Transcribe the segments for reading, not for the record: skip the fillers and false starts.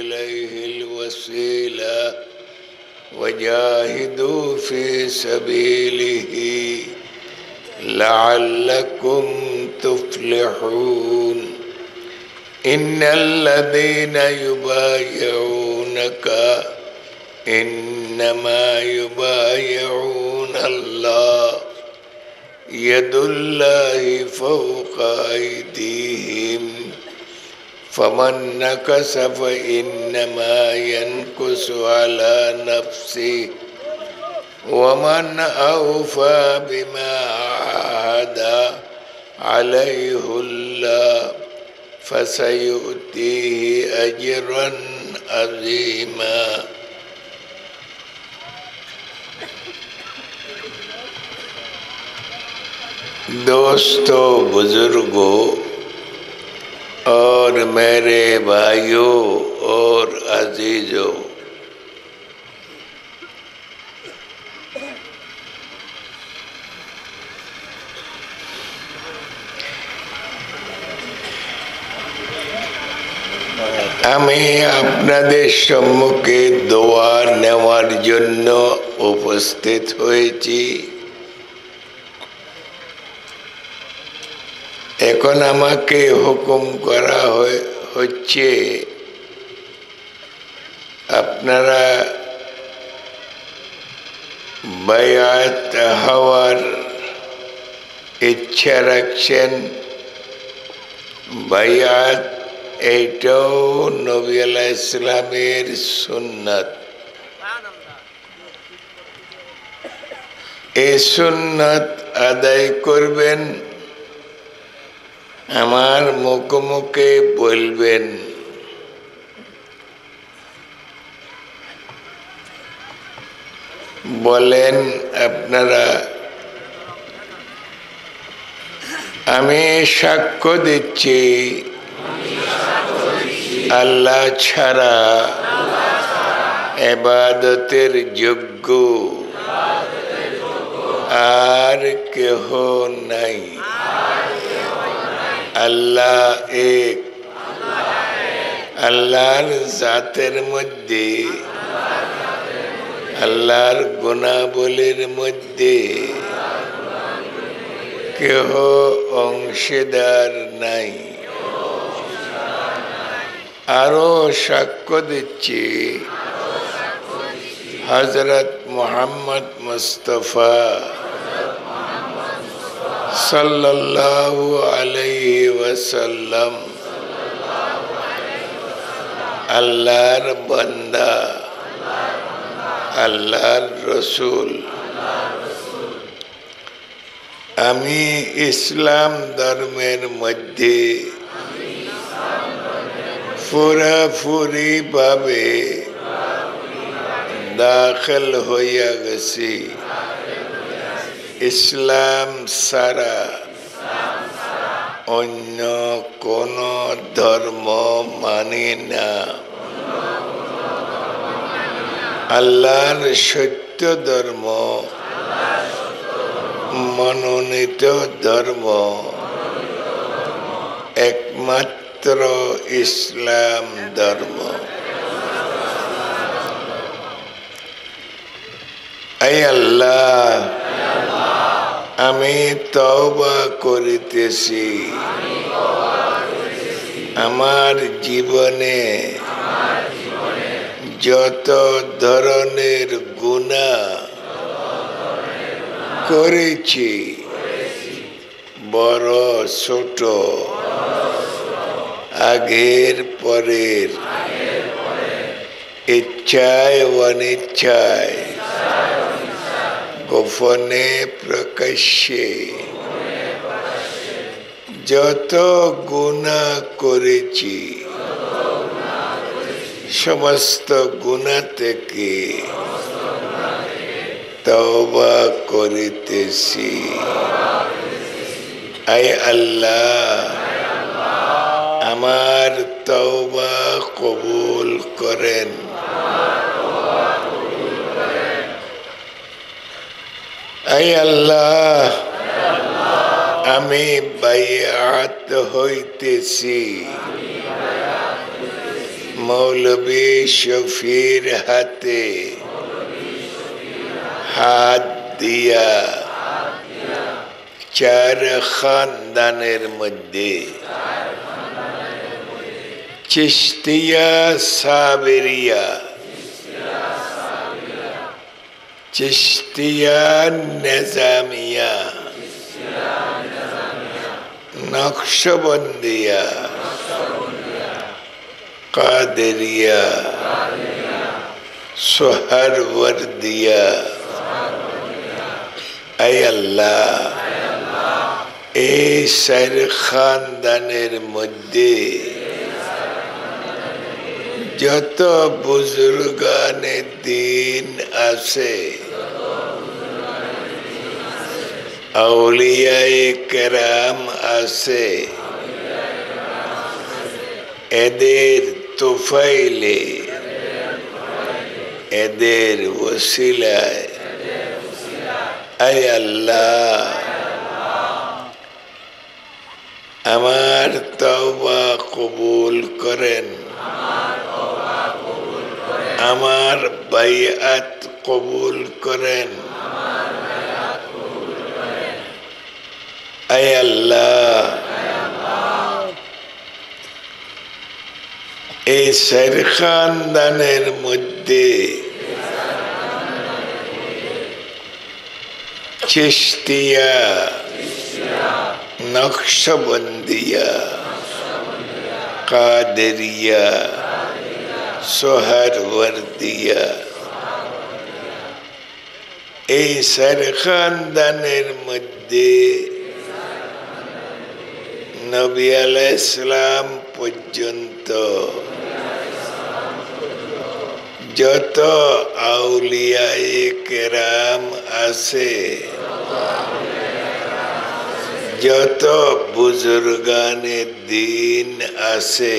إليه الوسيلة وجاهدوا في سبيله لعلكم تفلحون إن الذين يبايعونك إنما يبايعون الله يد الله فوق أيديهم فمن نكث فإنما ينكث على نفسه ومن أوفى بما عاهد عليه الله فسيؤتيه أجرا عظيما दोस्तों बुजुर्गों और मेरे भाइयों और अजीजों, আমি আপনাদের সম্মুখে দোয়া নেওয়ার জন্য উপস্থিত হয়েছি। এখন আমাকে হুকুম করা হচ্ছে আপনারা বায়াত হওয়ার ইচ্ছা রাখছেন। বায়াত এইটাও নবী আলাইহিস সালামের সুন্নাত। এই সুন্নাত আদায় করবেন, আমার মুখে বলবেন। বলেন আপনারা, আমি সাক্ষ্য দিচ্ছি আল্লাহ ছাড়া ইবাদতের যোগ্য আর কেহ নাই। আল্লাহ এক। আল্লাহর জাতের মধ্যে, আল্লাহর গুণাবলীর মধ্যে কেহ অংশীদার নাই। আরো সাক্ষ্য দিচ্ছি হযরত মুহাম্মদ মুস্তাফা সাল্লাল্লাহু আলাইহি ওয়াসাল্লাম আল্লাহর বান্দা, আল্লাহর রসুল। আমি ইসলাম ধর্মের মধ্যে পুরাপুরি ভাবে দাখিল হইয়া গেছি। ইসলাম ছাড়া অন্য কোন ধর্ম মানি না। আল্লাহর সত্য ধর্ম, মনোনীত ধর্ম একমাত্র ইসলাম ধর্ম। আয় আল্লাহ, আমি তওবা করিতেছি আমার জীবনে যত ধরনের গুনাহ করেছি, বড় ছোট, আগের পরের, ইচ্ছায় অনিচ্ছায়, গোপনে প্রকাশ্যে যত গুনাহ করেছি, সমস্ত গুনাহ থেকে তওবা করিতেছি। আয় আল্লাহ, আমার তওবা কবুল করেন। আয় আল্লাহ, আমি বায়াত হইতেছি মৌলবী শফির হাতে হাত দিয়া চার খানদানের মধ্যে চিশতিয়া সাবেরিয়া, চিশতিয়া নিজামিয়া, নকশবন্দিয়া, কাদেরিয়া, সোহরওয়ার্দিয়া, আয় আল্লাহ এই চার খানদানের মধ্যে যত বুজুর্গানে দ্বীন আছে, আউলিয়ায়ে কেরাম আছে, এদের তুফাইলে এদের ওসিলায় আয় আল্লাহ আমার তওবা কবুল করেন, আমার বাইআত কবুল করেন। আয় আল্লাহ এই চার খানদানের মধ্যে চিশতিয়া, নকশবন্দিয়া, কাদেরিয়া, সোহরওয়ার্দিয়া এই চার খানদানের মধ্যে নবী আলাইহিস সালাম পর্যন্ত যত আউলিয়ায়ে কেরাম আছে, যত বুজুর্গানে দ্বীন আছে,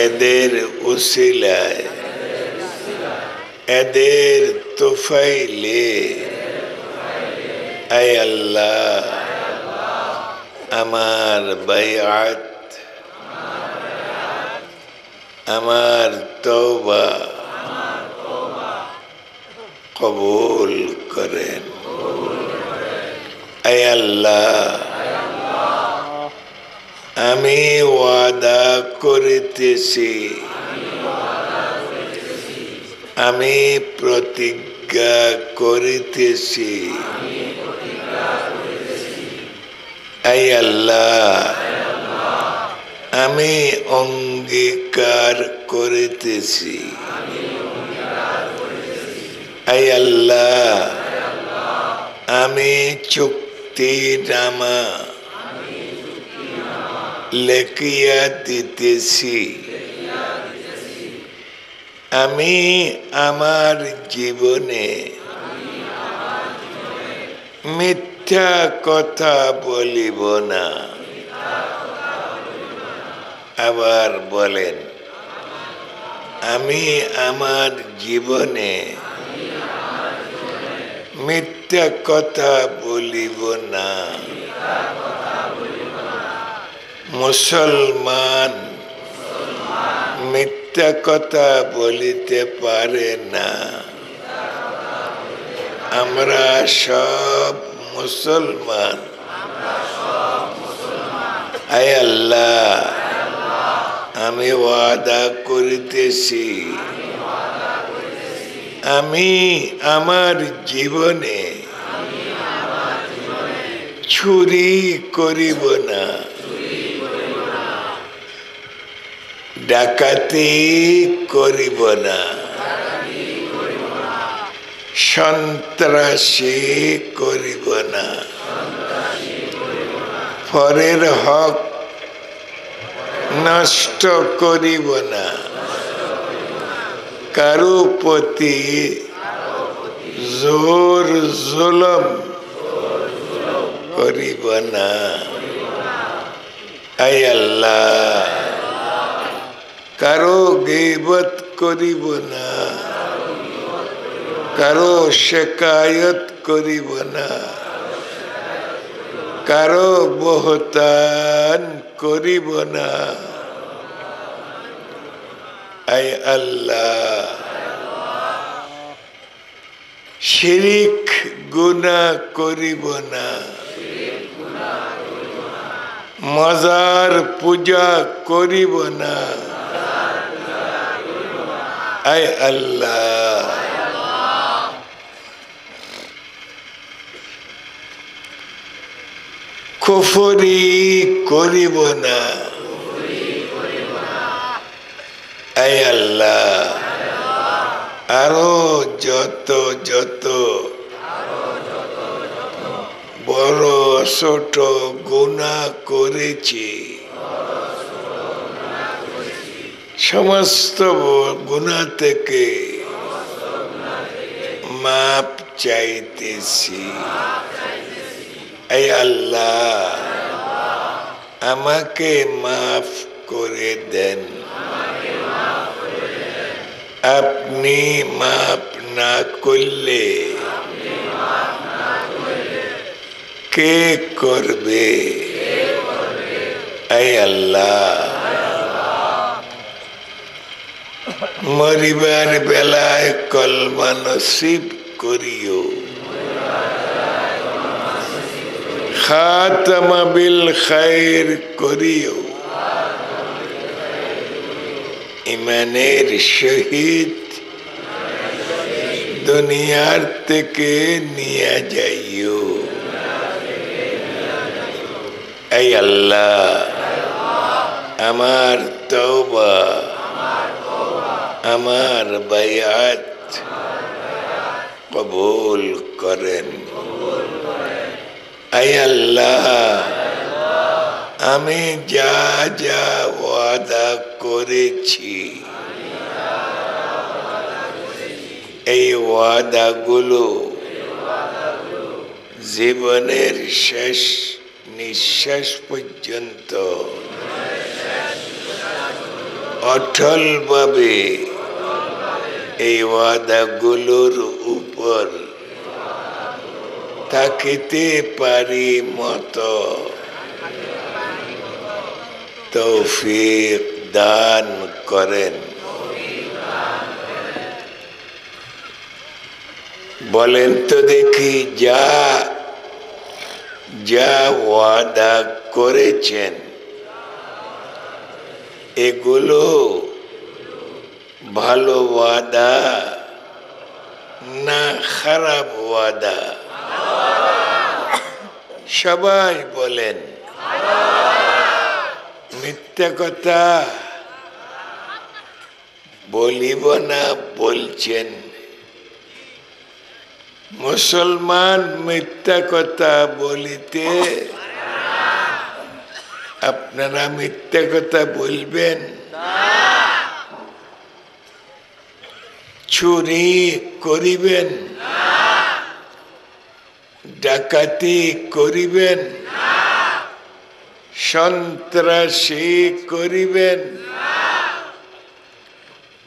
এদের উসিলায় এদের তুফাইলে আয় আল্লাহ আমার বাইআত, আমার তওবা কবুল করেন। আয় আল্লাহ আমি ওয়াদা করিতেছি, আমি প্রতিজ্ঞা করিতেছি, আয় আল্লাহ আমি অঙ্গীকার করিতেছি, আয় আল্লাহ আমি চুক্তিনামা লেখিয়া দিতেছি, আমি আমার জীবনে মিথ্যা কথা বলিব না। আবার বলেন, আমি আমার জীবনে মিথ্যা কথা বলিব না। মুসলমান মিথ্যা কথা বলিতে পারে না। আমরা সব মুসলমান। আয় আল্লাহ আমি ওয়াদা করিতেছি, আমি আমার জীবনে চুরি করিব না, ডাকাতি করিব না, সন্ত্রাসী করিব না, পরের হক নষ্ট করিব না, কারো প্রতি জোর জুলুম করিব না। আয় আল্লাহ কারো গীবত করিব না, কারো শিকায়ত করিব না, কারো বহতান করিব না। আয় আল্লাহ শিরিক গুনাহ করিব না, মাজার পূজা করিব না, আয় আল্লাহ কুফরি করিব না, আয় আল্লাহ আরো যত যত বড় ছোট গুনাহ করেছি সমস্ত গুনাহ থেকে মাপ চাইতেছি, আয় আল্লাহ আমাকে মাফ করে দেন, আপনি মাফ না করলে কে করবে, আয় আল্লাহ মরিবার বেলায় কলমা নসিব করিও, খাতমা বিল খায়র করিও, ইমানের সহিত দুনিয়ার থেকে নিয়ে যাইও, আয় আল্লাহ আমার তওবা আমার বায়াত কবুল করেন, আয় আল্লাহ আমি যা যা ওয়াদা করেছি এই ওয়াদাগুলো জীবনের শেষ নিঃশ্বাস পর্যন্ত অটলভাবে এই ওয়াদাগুলোর উপর থাকিতে পারি মতো তৌফিক দান করেন। বলেন তো দেখি যা যা ওয়াদা করেছেন এগুলো ভালো ওয়াদা না খারাপ ওয়াদা? সবাই বলেন। মিথ্যা কথা বলিব না বলছেন। মুসলমান মিথ্যা কথা বলিতে আপনারা মিথ্যা কথা বলবেন? চুরি করিবেন? ডাকাতি করিবেন? সন্ত্রাসী করিবেন?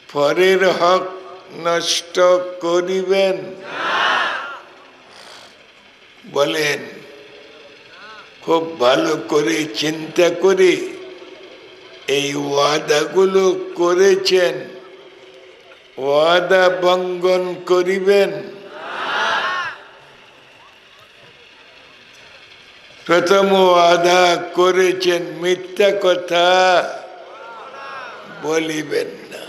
পরের হক নষ্ট করিবেন? বলেন, খুব ভালো করে চিন্তা করে এই ওয়াদাগুলো করেছেন, ওয়াদা ভঙ্গন করিবেন? প্রথম ওয়াদা করেছেন মিথ্যা কথা বলিবেন না,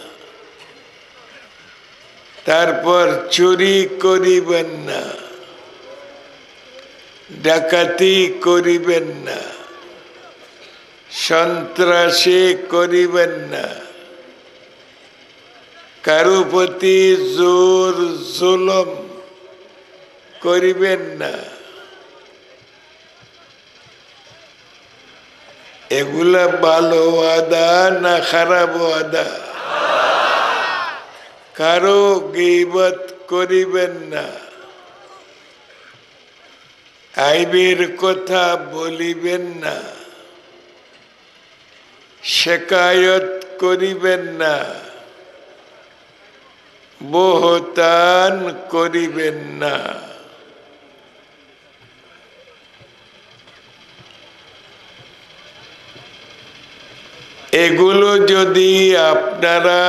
তারপর চুরি করিবেন না, ডাকাতি করিবেন না, সন্ত্রাসী করিবেন না, কারো প্রতি জোর জুলুম করিবেন না। এগুলা ভালো ওয়াদা না খারাপ ওয়াদা? কারো গীবত করিবেন না, আইবের কথা বলিবেন না, শিকায়ত করিবেন না, বহতান করিবেন না। এগুলো যদি আপনারা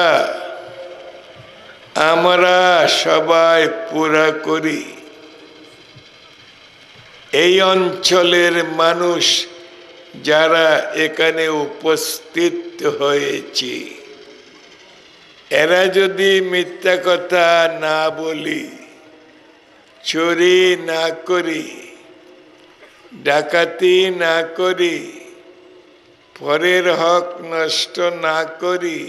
আমরা সবাই পুরা করি, এই অঞ্চলের মানুষ যারা এখানে উপস্থিত হয়েছে, এরা যদি মিথ্যা কথা না বলি, চুরি না করি, ডাকাতি না করি, পরের হক নষ্ট না করি,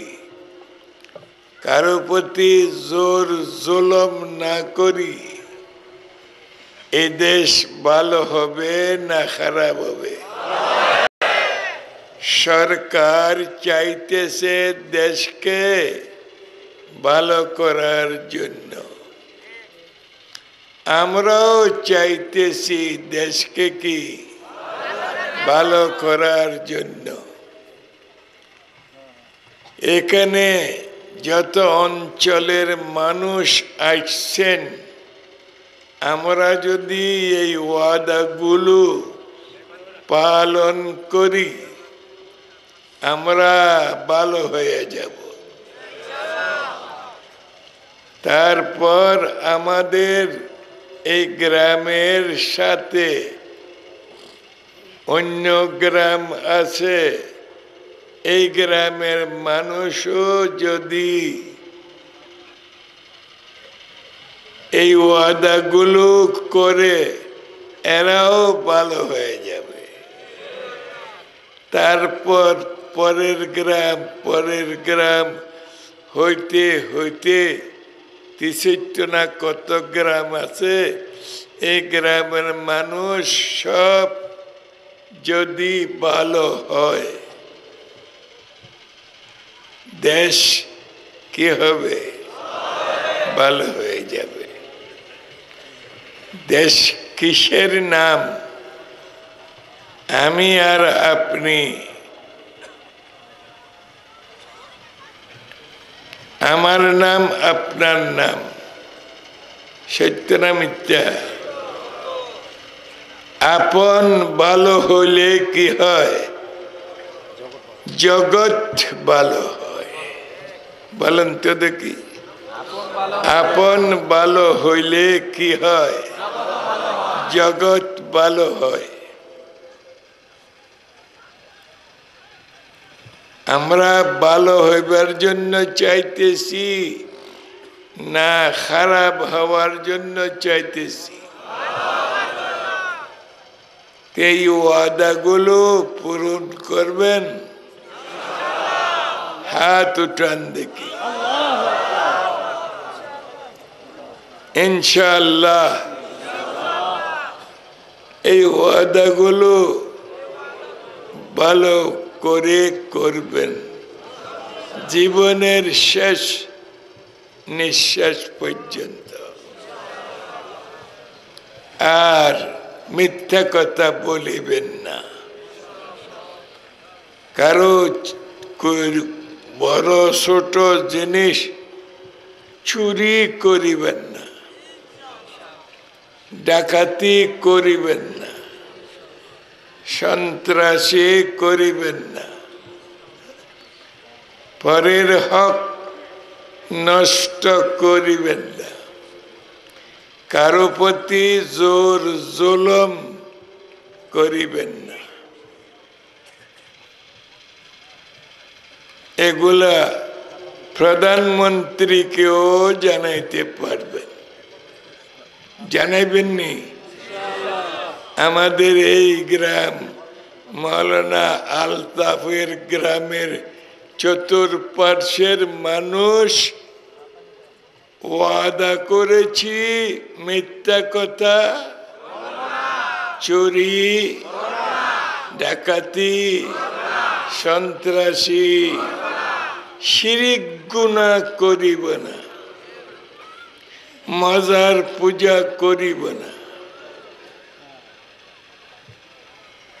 কারো প্রতি জোর জুলুম না করি, এই দেশ ভালো হবে না খারাপ হবে? সরকার চাইতেছে দেশকে ভালো করার জন্য, আমরাও চাইতেছি দেশকে কি ভালো করার জন্য। এখানে যত অঞ্চলের মানুষ আসছেন, আমরা যদি এই ওয়াদাগুলো পালন করি, আমরা ভালো হয়ে যাব। তারপর আমাদের এই গ্রামের সাথে অন্য গ্রাম আছে, এই গ্রামের মানুষও যদি এই ওয়াদাগুলো করে, এরাও ভালো হয়ে যাবে। তারপর পরের গ্রাম হইতে হইতে 63 না কত গ্রাম আছে, এই গ্রামের মানুষ সব যদি ভালো হয়, দেশ কি হবে? ভালো হয়ে যাবে। দেশ কিসের নাম? আমি আর আপনি, আমার নাম আপনার নাম, সত্য না মিথ্যা? আপন ভালো হলে কি হয়? জগৎ ভালো হয়। বলেন তো দেখি, আপন ভালো হইলে কি হয়? জগৎ ভালো হয়। আমরা ভালো হইবার জন্য চাইতেছি না খারাপ হওয়ার জন্য চাইতেছি? এই ওয়াদাগুলো পূরণ করবেন? হাত উঠান দেখি। ইনশাআল্লাহ এই ওয়াদাগুলো ভালো করে করবেন, জীবনের শেষ নিঃশ্বাস পর্যন্ত। আর মিথ্যা কথা বলিবেন না, কারো বড় ছোট জিনিস চুরি করিবেন না, ডাকাতি করিবেন না, সন্ত্রাসী করিবেন না, পরের হক নষ্ট করিবেন না, কারো প্রতি জোর জুলুম করিবেন না। এগুলা প্রধানমন্ত্রীকেও জানাইতে পারবেন। জানাইবেননি? আমাদের এই গ্রাম মাওলানা আলতাফের গ্রামের চতুর্পার্শ্বের মানুষ ওয়াদা করেছি মিথ্যা কথা, চুরি, ডাকাতি, সন্ত্রাসী, শিরিক গুনাহ করিব না, মাজার পূজা করিব না।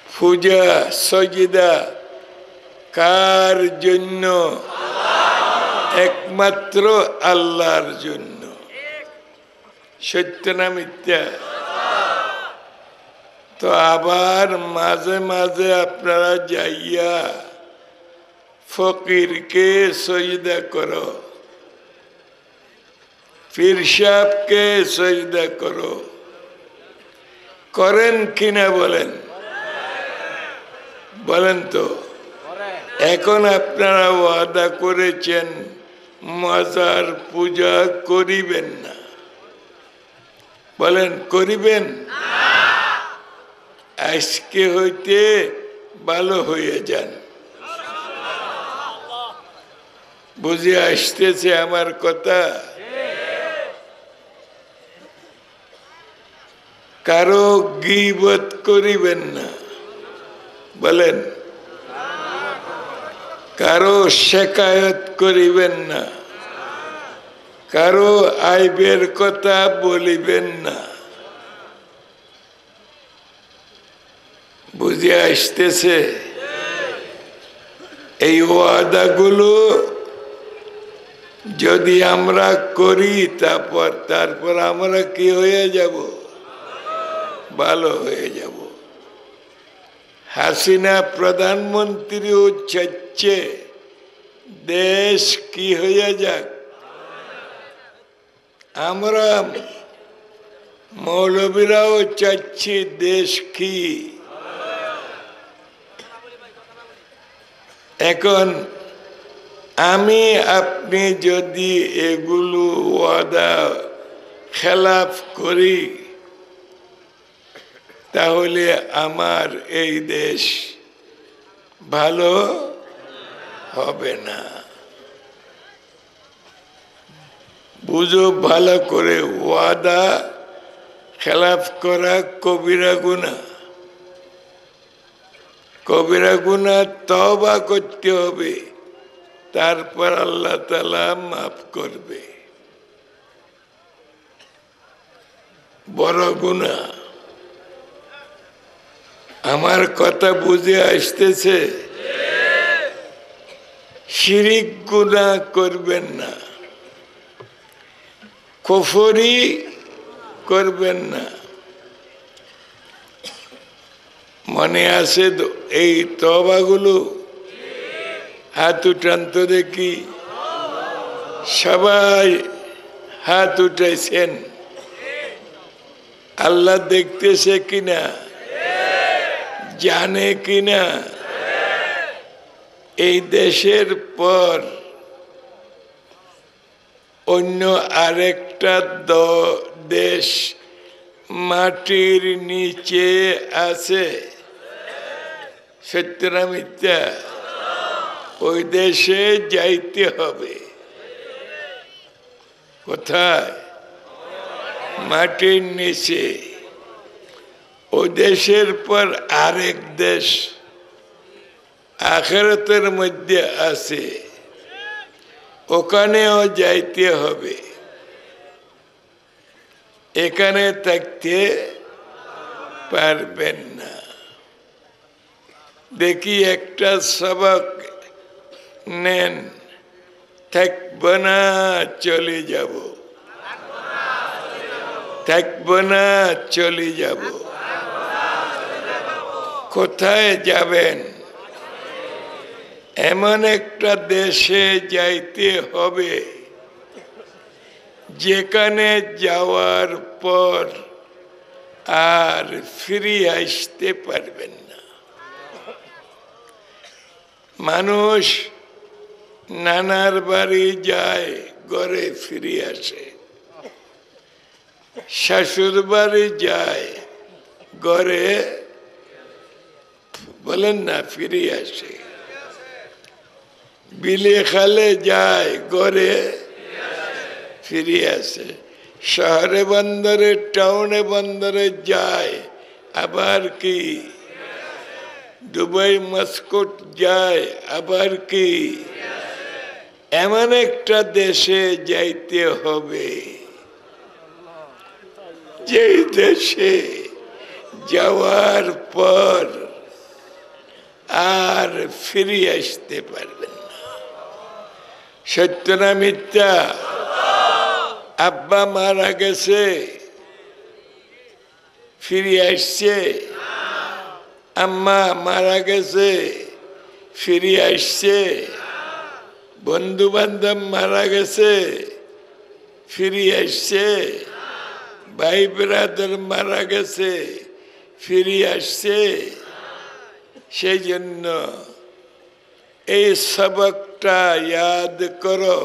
পূজা সজদা কার জন্য? একমাত্র আল্লাহর জন্য। সত্য না মিথ্যা? তো আবার মাঝে মাঝে আপনারা যাইয়া ফকিরকে সজদা করো, পীর সাহেবকে সজদা করো। করেন কিনা বলেন? বলেন তো। এখন আপনারা ওয়াদা করেছেন মাজার পূজা করিবেন না, বলেন করিবেন? আজকে হইতে ভালো হয়ে যান। বুঝে আসতেছে আমার কথা? কারো গীবত করিবেন না, বলেন। কারো শিকায়ত করিবেন না, কারো আইবের কথা বলিবেন না। বুঝে আসতেছে? এই ওয়াদাগুলো যদি আমরা করি তারপর আমরা কি হয়ে যাব? ভালো হয়ে যাব। হাসিনা প্রধানমন্ত্রীও চাচ্ছে দেশ কি হয়ে যাক। আমরা মৌলবীরাও চাচ্ছি দেশ কি। এখন আমি আপনি যদি এগুলো ওয়াদা খেলাফ করি তাহলে আমার এই দেশ ভালো হবে না। বুঝো ভালো করে, ওয়াদা খেলাফ করা কবিরা গুনাহ। কবিরা গুনাহ তওবা করতে হবে, তারপর আল্লাহ তাআলা মাফ করবে। বড় গুনাহ। আমার কথা বুঝে আসতেছে? শিরিক গুনাহ করবেন না, কুফরি করবেন না। মনে আছে এই তওবাগুলো? হাত উঠান তো দেখি। সবাই হাত উঠাইছেন। আল্লাহ দেখতেছে কিনা, জানে কিনা? এই দেশের পর অন্য আরেকটা দেশ মাটির নিচে আছে, সত্য না মিথ্যা? ওই দেশে যাইতে হবে। কোথায়? মাটির নিচে। ওই দেশের পর আরেক দেশ আখিরাতের মধ্যে আছে, ওখানেও যাইতে হবে। এখানে থাকতে পারবেন না। দেখি একটা সবক নেন, থাকব না চলে যাব, থাকব না চলে যাব। কোথায় যাবেন? এমন একটা দেশে যাইতে হবে যেখানে যাওয়ার পর আর ফিরে আসতে পারবেন না। মানুষ নানার বাড়ি যায়, ঘরে ফিরে আসে। শাশুর বাড়ি যায়, ঘরে বলেন না ফিরে আসে। বিলে খালে যায়, ঘরে ফিরে আসে। শহরে বন্দরে, টাউনে বন্দরে যায়, আবার কি দুবাই মস্কট যায়, আবার কি এমন একটা দেশে যাইতে হবে যে দেশে যাওয়ার পর আর ফিরে আসতে পারবেন না। সত্য না মিথ্যা? আব্বা মারা গেছে, ফিরে আসছে। আম্মা মারা গেছে, ফিরে আসছে। বন্ধু বান্ধব মারা গেছে, ফিরে আসছে, ভাই ব্রাদার মারা গেছে, ফিরে আসছে। সেই জন্য এই সবকটা ইয়াদ করো।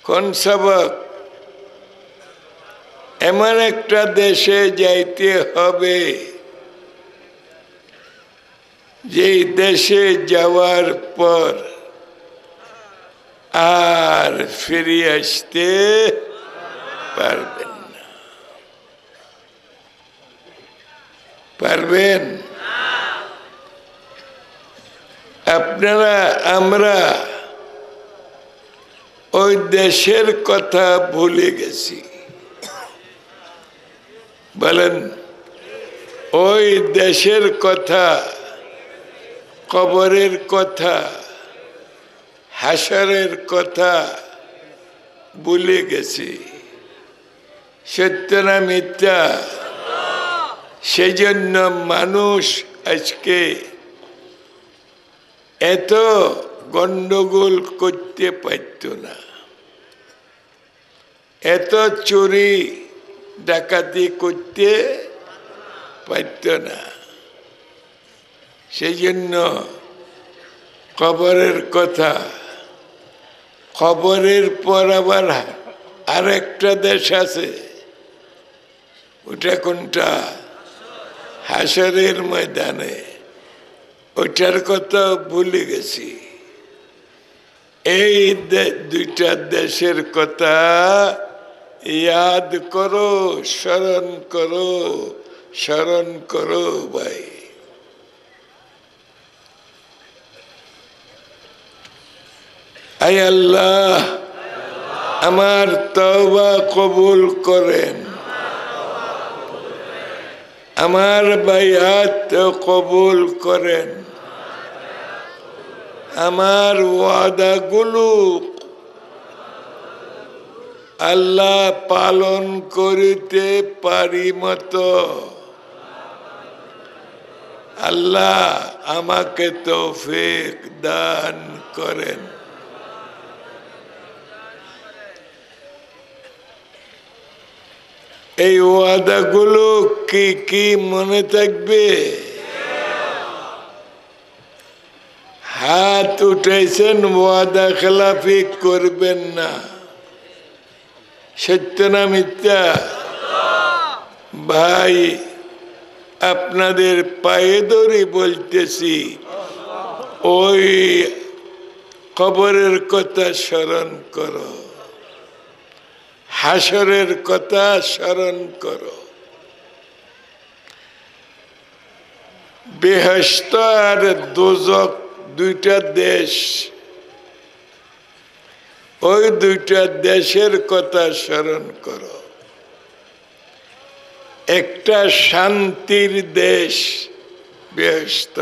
কোন সবক? এমন একটা দেশে যাইতে হবে যেই দেশে যাওয়ার পর আর ফিরে আসতে পারবেন না। পারবেন? আপনারা আমরা ওই দেশের কথা ভুলে গেছি। বলেন, ওই দেশের কথা, কবরের কথা, হাসরের কথা ভুলে গেছি। সত্য না মিথ্যা? সেই জন্য মানুষ আজকে এত গন্ডগোল করতে পারত না, এত চুরি ডাকাতি করতে পারত না। সেই জন্য কবরের কথা, কবরের পর আবার আরেকটা দেশ আছে, ওটা কোনটা? হাসরের ময়দানে। ওটার কথা ভুলে গেছি। এই দুইটা দেশের কথা ইয়াদ করো, স্মরণ করো, স্মরণ করো ভাই। আয় আল্লাহ, আমার তওবা কবুল করেন, আমার বায়াত কবুল করেন, আমার ওয়াদাগুলো আল্লাহ পালন করিতে পারি মতো আল্লাহ আমাকে তৌফিক দান করেন। এই ওয়াদাগুলো কি কি মনে থাকবে? হাত উঠাইছেন, ওয়াদা খেলাফি করবেন না। সত্য না মিথ্যা? ভাই, আপনাদের পায়ে ধরে বলতেছি, ওই কবরের কথা স্মরণ করো, হাসরের কথা স্মরণ করো। বেহেশত আর দোজখ দুইটা দেশ, ওই দুইটা দেশের কথা স্মরণ করো। একটা শান্তির দেশ বেহেশত,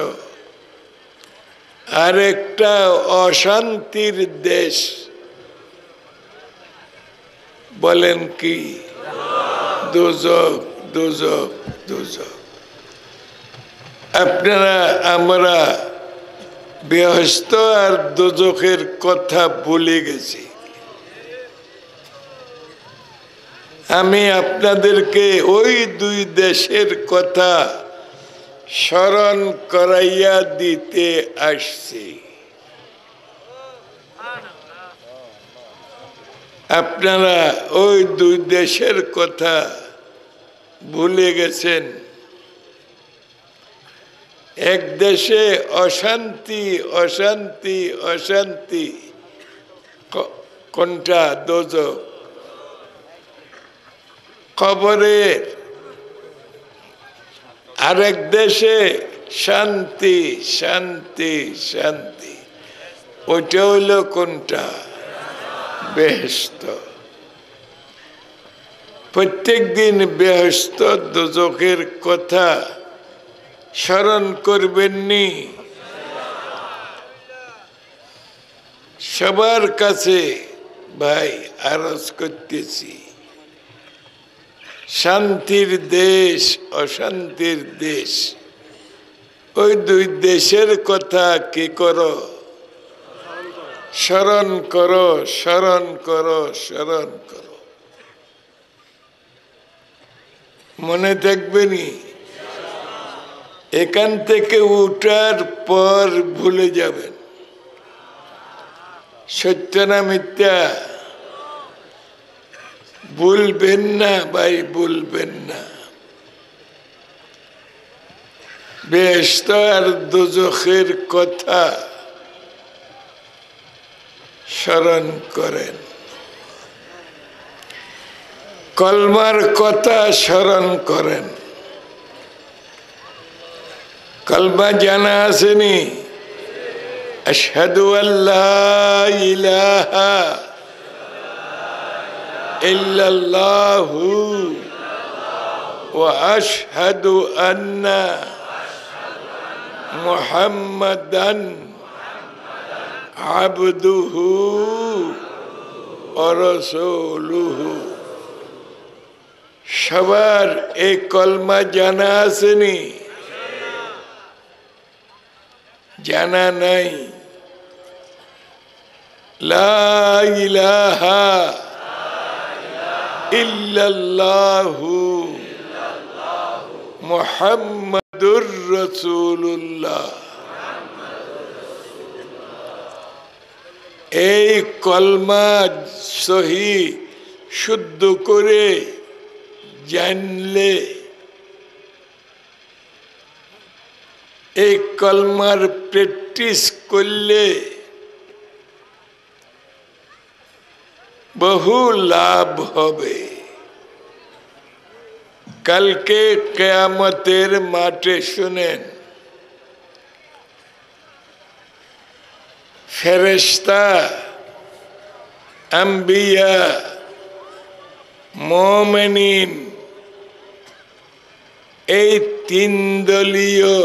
আর একটা অশান্তির দেশ। বলেন কি? দোজখ, দোজখ, দোজখ। আপনারা আমরা বেহেশত আর দোজখের কথা ভুলে গেছি। আমি আপনাদেরকে ওই দুই দেশের কথা স্মরণ করাইয়া দিতে আসছি। আপনারা ওই দুই দেশের কথা ভুলে গেছেন। এক দেশে অশান্তি, অশান্তি, অশান্তি। কোনটা? দোজখ। কবরের। আরেক দেশে শান্তি, শান্তি, শান্তি। ওইটা হইল কোনটা? বেহেশত। প্রত্যেক দিন বেহেশত দোজখের কথা স্মরণ করবেননি। সবার কাছে ভাই আরজ করতেছি, শান্তির দেশ, অশান্তির দেশ, ওই দুই দেশের কথা কি করো, স্মরণ করো, স্মরণ করো, স্মরণ করো। মনে থাকবেনি? এখান থেকে উঠার পর ভুলে যাবেন। সত্য না মিথ্যা? ভুলবেন না ভাই, ভুলবেন না। বেহেশত আর দোজখের কথা স্মরণ করেন, কলমার কথা স্মরণ করেন। কলমা জানা আসেনি? আশহাদু আল্লা ইলাহা ইল্লাল্লাহু ওয়া আশহাদু আন্না মুহাম্মাদান আবদুহু ওয়া রাসূলুহু। সবার এই কলমা জানা আসেনি? জানা নাই? লা ইলাহা ইল্লাল্লাহু মুহাম্মাদুর রাসূলুল্লাহ। এই কলমা সহি শুদ্ধ করে জানলে, এই কলমার প্র্যাকটিস করলে বহু লাভ হবে। কালকে কিয়ামতের মাঠে শুনেন, ফেরেশতা, আম্বিয়া, মুমিনিন, এই তিন দলীয়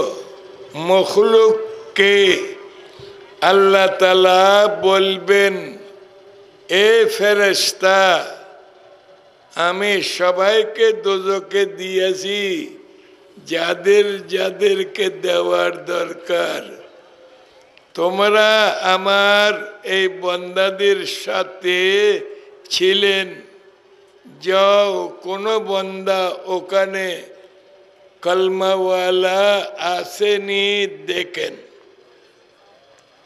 মখলুককে আল্লাহ তাআলা বলবেন, এ ফেরেশতা, আমি সবাইকে দোজখে দিয়েছি, যাদের যাদেরকে দেওয়ার দরকার। তোমরা আমার এই বান্দাদের সাথে ছিলেন, যাও কোনো বান্দা ওখানে কলমাওয়ালা আসেনি দেখেন।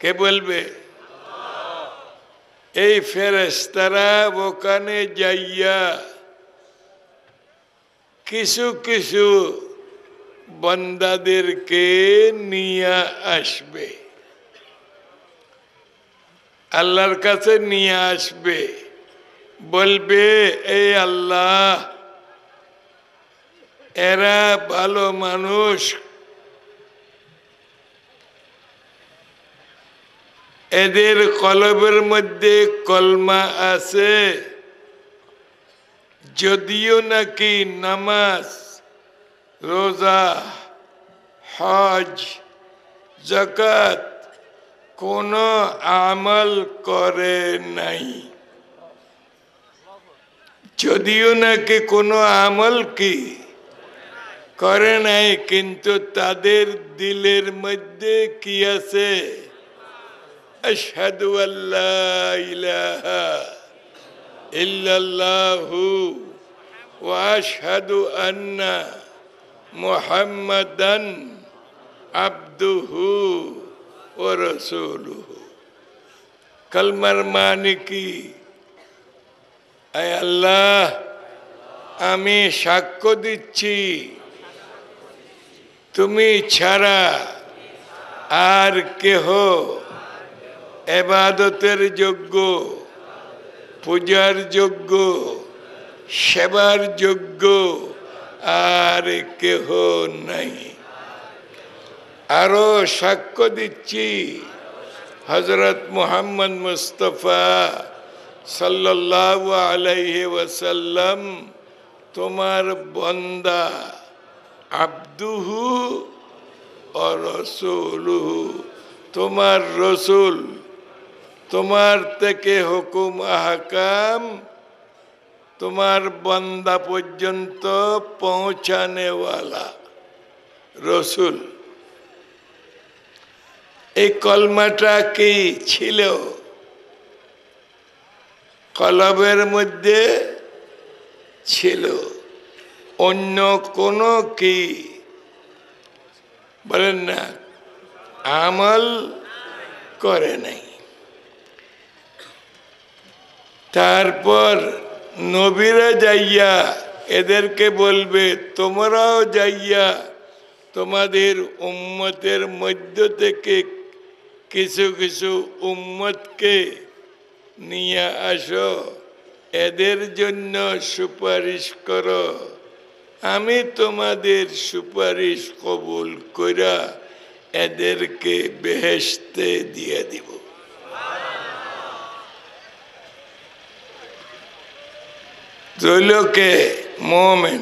কে বলবে? এই ফেরেশতারা ওখানে যাইয়া কিছু কিছু বান্দাদেরকে নিয়ে আসবে, আল্লাহর কাছে নিয়ে আসবে, বলবে, এই আল্লাহ, এরা ভালো মানুষ, এদের কলবের মধ্যে কলমা আছে, যদিও নাকি নামাজ, রোজা, হজ, যাকাত কোনো আমল করে নাই, যদিও নাকি কোনো আমল কি করে নাই, কিন্তু তাদের দিলের মধ্যে কি আছে? আশহাদু আল্লা ইলাহা ইল্লাল্লাহু ওয়া আশহাদু আন্না মুহাম্মাদান আবদুহু ওয়া রাসূলুহু। কলমার মানে কি? আয় আল্লাহ, আমি সাক্ষ্য দিচ্ছি তুমি ছাড়া আর কেহ ইবাদতের যোগ্য, পূজার যোগ্য, সেবার যোগ্য আর কেহ নাই। আরো সাক্ষ্য দিচ্ছি হযরত মুহাম্মদ মুস্তাফা সাল্লাল্লাহু আলাইহি ওয়াসাল্লাম তোমার বান্দা, আবদুহু ওয়া রাসূলুহু, তোমার রসুল, তোমার থেকে হুকুম আহকাম তোমার বান্দা পর্যন্ত পৌঁছানেওয়ালা রসুল। এই কলমাটা কি ছিল কলবের মধ্যে ছিল, অন্য কোনো কি বলেন না আমল করে নাই। তারপর নবীরা যাইয়া এদেরকে বলবে তোমরাও যাইয়া তোমাদের উম্মতের মধ্য থেকে কিছু কিছু উম্মতকে নিয়ে আসো, এদের জন্য সুপারিশ করো, আমি তোমাদের সুপারিশ কবুল কইরা এদেরকে বেহেশতে দিয়ে দিব। জৈলকে মোমেন,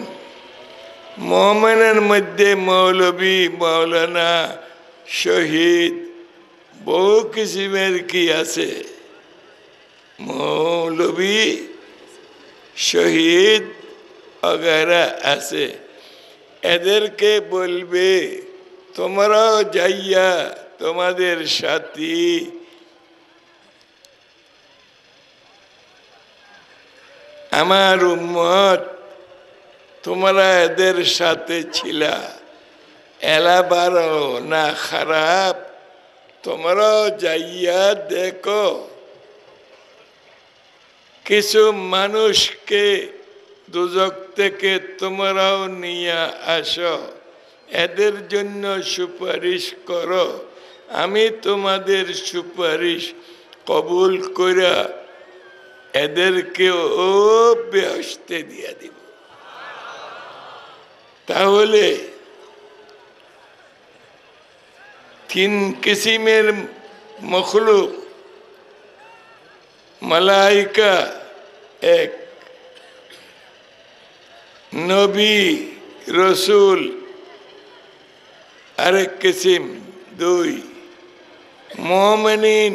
মোমেনের মধ্যে মৌলবী, মৌলানা, শহীদ, বহু কিসিমের কি আছে, মৌলবী শহীদ वगैरह আছে। এদেরকে বলবে তোমরাও যাইয়া তোমাদের সাথী আমার উম্মত তোমরা এদের সাথে ছিলা, এলা ভালো না খারাপ, তোমরাও যাইয়া দেখো কিছু মানুষকে দুজক থেকে তোমরাও নিয়ে আসো, এদের জন্য সুপারিশ করো, আমি তোমাদের সুপারিশ কবুল কইরা এদেরকেও বেহেশতে দিয়ে দিব। তাহলে তিন কিসিমের মখলুক, মালাইকা এক, নবী রসুল আরেক কিসিম দুই, মুমিনিন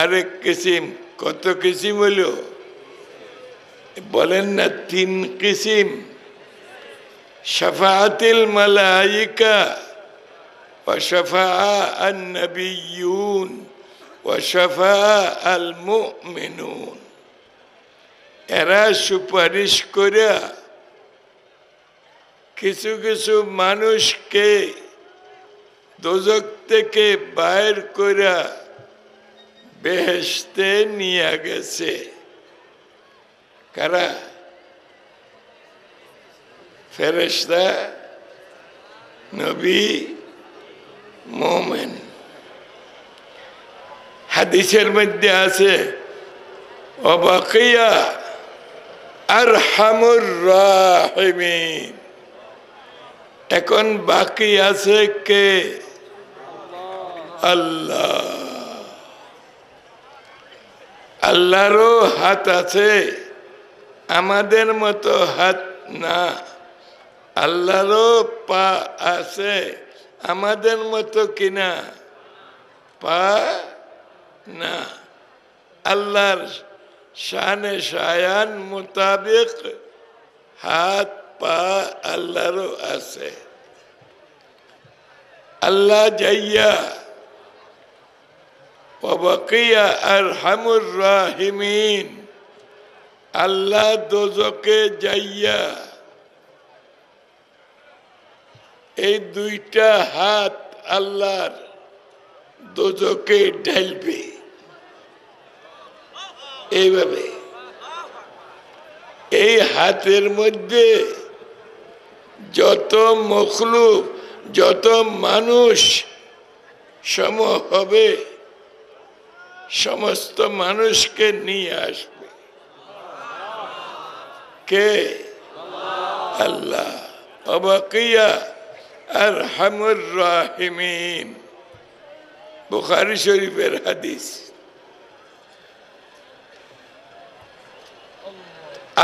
আরেক কিসিম। কত কিসিম হলো বলেন না? তিন কিসিম। শাফাআতুল মালাইকা ওয়া শাফাআন নবিয়্যুন ওয়া শাফাআল মুমিনুন, এরা সুপারিশ করে কিছু কিছু মানুষকে দোজখ থেকে বাইর করে বেহেশতে নিয়ে গেছে। কারা? ফেরেশতা, নবী, মুমিন। হাদিসের মধ্যে আছে ওয়া বাকিয়া আরহামুর রাহিমিন, এখন বাকি আছে কে? আল্লাহ। আল্লাহরও হাত আছে, আমাদের মতো হাত না। আল্লাহরও পা আছে, আমাদের মতো কিনা পা না। আল্লাহর শানে শায়ান মোতাবেক হাত পা আল্লাহরও আছে। আল্লাহ যাইয়া ওয়া বাকিয়া আরহামুর রাহিমিন, আল্লাহ দোজখে যাইয়া এই দুইটা হাত আল্লাহর দোজখে ঢালবে এইভাবে। এই হাতের মধ্যে যত মখলুক, যত মানুষ সম হবে, সমস্ত মানুষকে নিয়ে আসবে কে? আল্লাহ। ওয়া বাকিয়া আরহামুর রাহিমিন, বুখারী শরীফের হাদিস।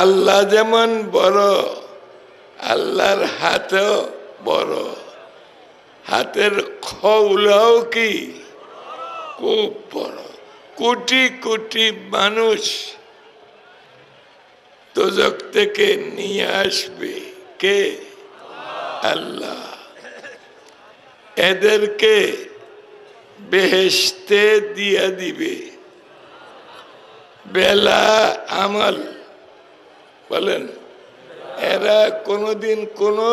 আল্লাহ যেমন বড়, আল্লাহর হাতও বড়। হাতের খৌলাও কি খুব বড়। কোটি কোটি মানুষ দোজখ থেকে নিয়ে আসবে কে? আল্লাহ। এদেরকে বেহেশতে দিয়া দিবে। বেলা আমল বলেন, এরা কোনোদিন কোনো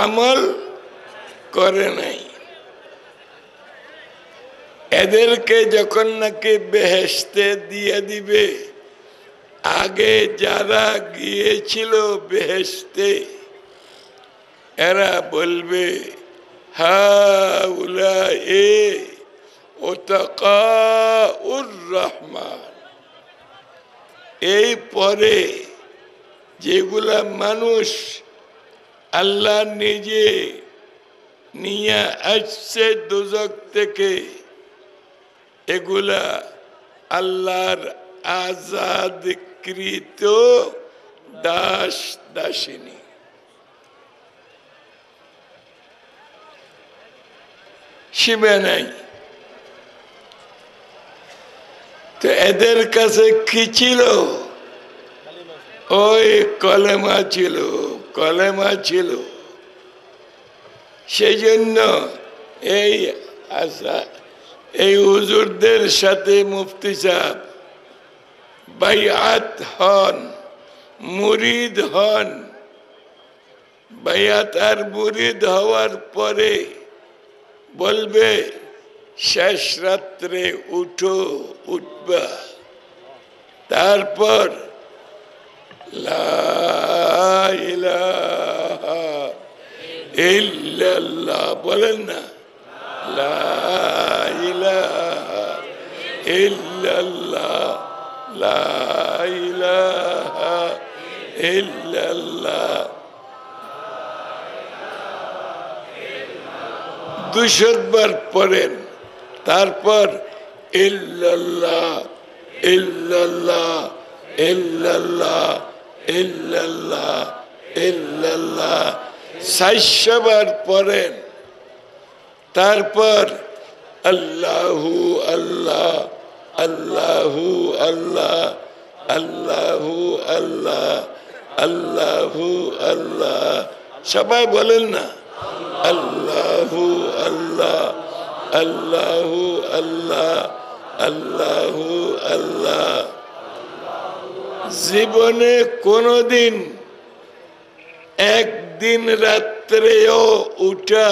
আমল করে নাই। এদেরকে যখন নাকি বেহেশতে দিয়ে দিবে, আগে যারা গিয়েছিল বেহেশতে এরা বলবে হাউলায়ে উতাকাউর রহমান। এই পরে যেগুলা মানুষ আল্লাহ নিজে নিয়ে আসছে দোজখ থেকে, এগুলা আল্লাহর আজাদকৃত দাস দাসিনী। শিবে নাই তো এদের কাছে কি ছিল? ওই কলেমা ছিল, কলেমা ছিল। সেই জন্য এই হুজুরদের সাথে মুফতি সাহেব বাইআত হন, মুরিদ হন। বাইআত আর মুরিদ হওয়ার পরে বলবে শেষ রাত্রে উঠো, উঠবা। তারপর লা ইলাহা ইল্লাল্লাহ বলেন না, লা ইলাহা ইল্লাল্লাহ, লা ইলাহা ইল্লাল্লাহ 200 বার পড়েন। তারপর ইল্লাল্লাহ ইল্লাল্লাহ ইল্লাল্লাহ ইল্লাল্লাহ ইল্লাল্লাহ 400 বার পড়েন। তারপর আল্লাহু আল্লাহ আল্লাহু আল্লাহ আল্লাহু আল্লাহ আল্লাহু আল্লাহ। সবাই বলেন না আল্লাহু আল্লাহ আল্লাহু আল্লাহ আল্লাহু আল্লাহ। জীবনে কোনদিন একদিন রাত্রেও উঠা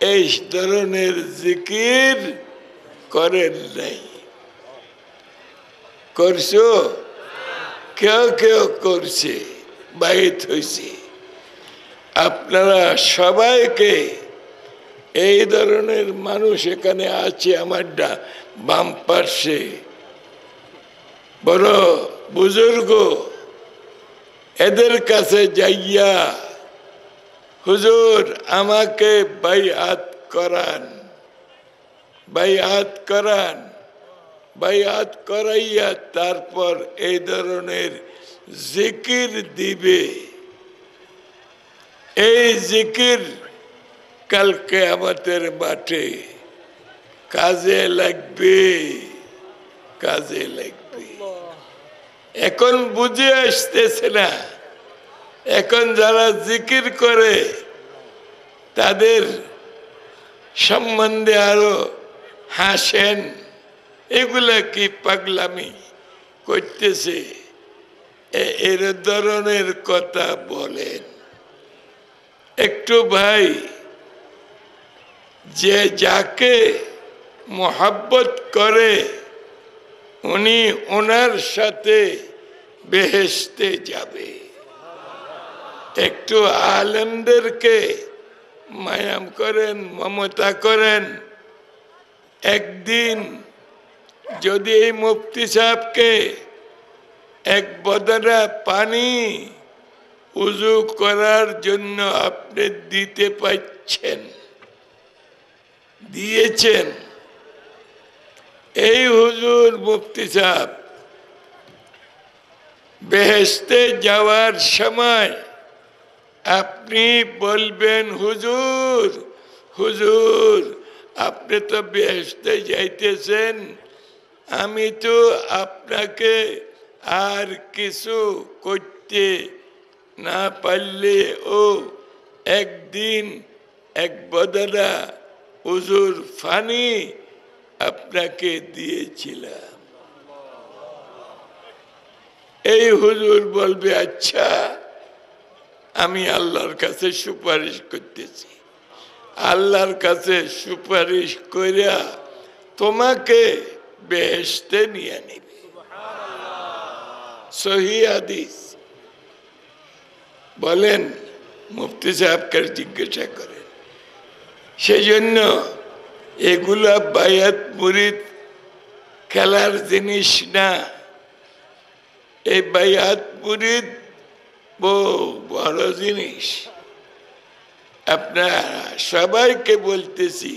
এই ধরনের জিকির করেন নাই? করছো? কেউ কেউ করছে, বাইত হয়েছে। আপনারা সবাইকে, এই ধরনের মানুষ এখানে আছে আমার বাম পার্শ্বে, বড় বুজুর্গ, এদের কাছে যাইয়া হুজুর আমাকে বাইআত করান, বাইআত করান। বাইআত করাইয়া তারপর এই ধরনের জিকির দিবে। এই জিকির কালকে আমাদের মাঠে কাজে লাগবে, কাজে লাগবে। এখন বুঝে আসতেছে না। এখন যারা জিকির করে তাদের সম্বন্ধে আরো হাসেন, এগুলা কি পাগলামি করতেছে, এর ধরনের কথা বলেন। একটু ভাই, যে যাকে মোহাব্বত করে উনি ওনার সাথে বেহেশতে যাবে। একটু আলেমদেরকে মায়াম করেন, মমতা করেন। একদিন যদি এই মুফতি সাহেবকে এক বদনা পানি উজু করার জন্য আপনি দিতে পারছেন, দিয়েছেন, এই হুজুর মুফতি সাহেব বেহেশতে যাওয়ার সময় আপনি বলবেন হুজুর, হুজুর আপনি তো বেহেশতে যাইতেছেন, আমি তো আপনাকে আর কিছু করতে না পারলে ও একদিন এক বদলা হুজুর ফানি আপনাকে দিয়েছিলাম। এই হুজুর বলবে আচ্ছা আমি আল্লাহর কাছে সুপারিশ করতেছি, আল্লাহর কাছে সুপারিশ কইরা তোমাকে বেহেশতে নিয়ে নিবে। সহিহ হাদিস। বলেন মুফতি সাহেবকে জিজ্ঞাসা করেন। সেই জন্য এগুলা বায়াত মুরিদ খেলার জিনিস না। এই বায়াত মুরিদ বড় জিনিস। আপনার সবাইকে বলতেছি,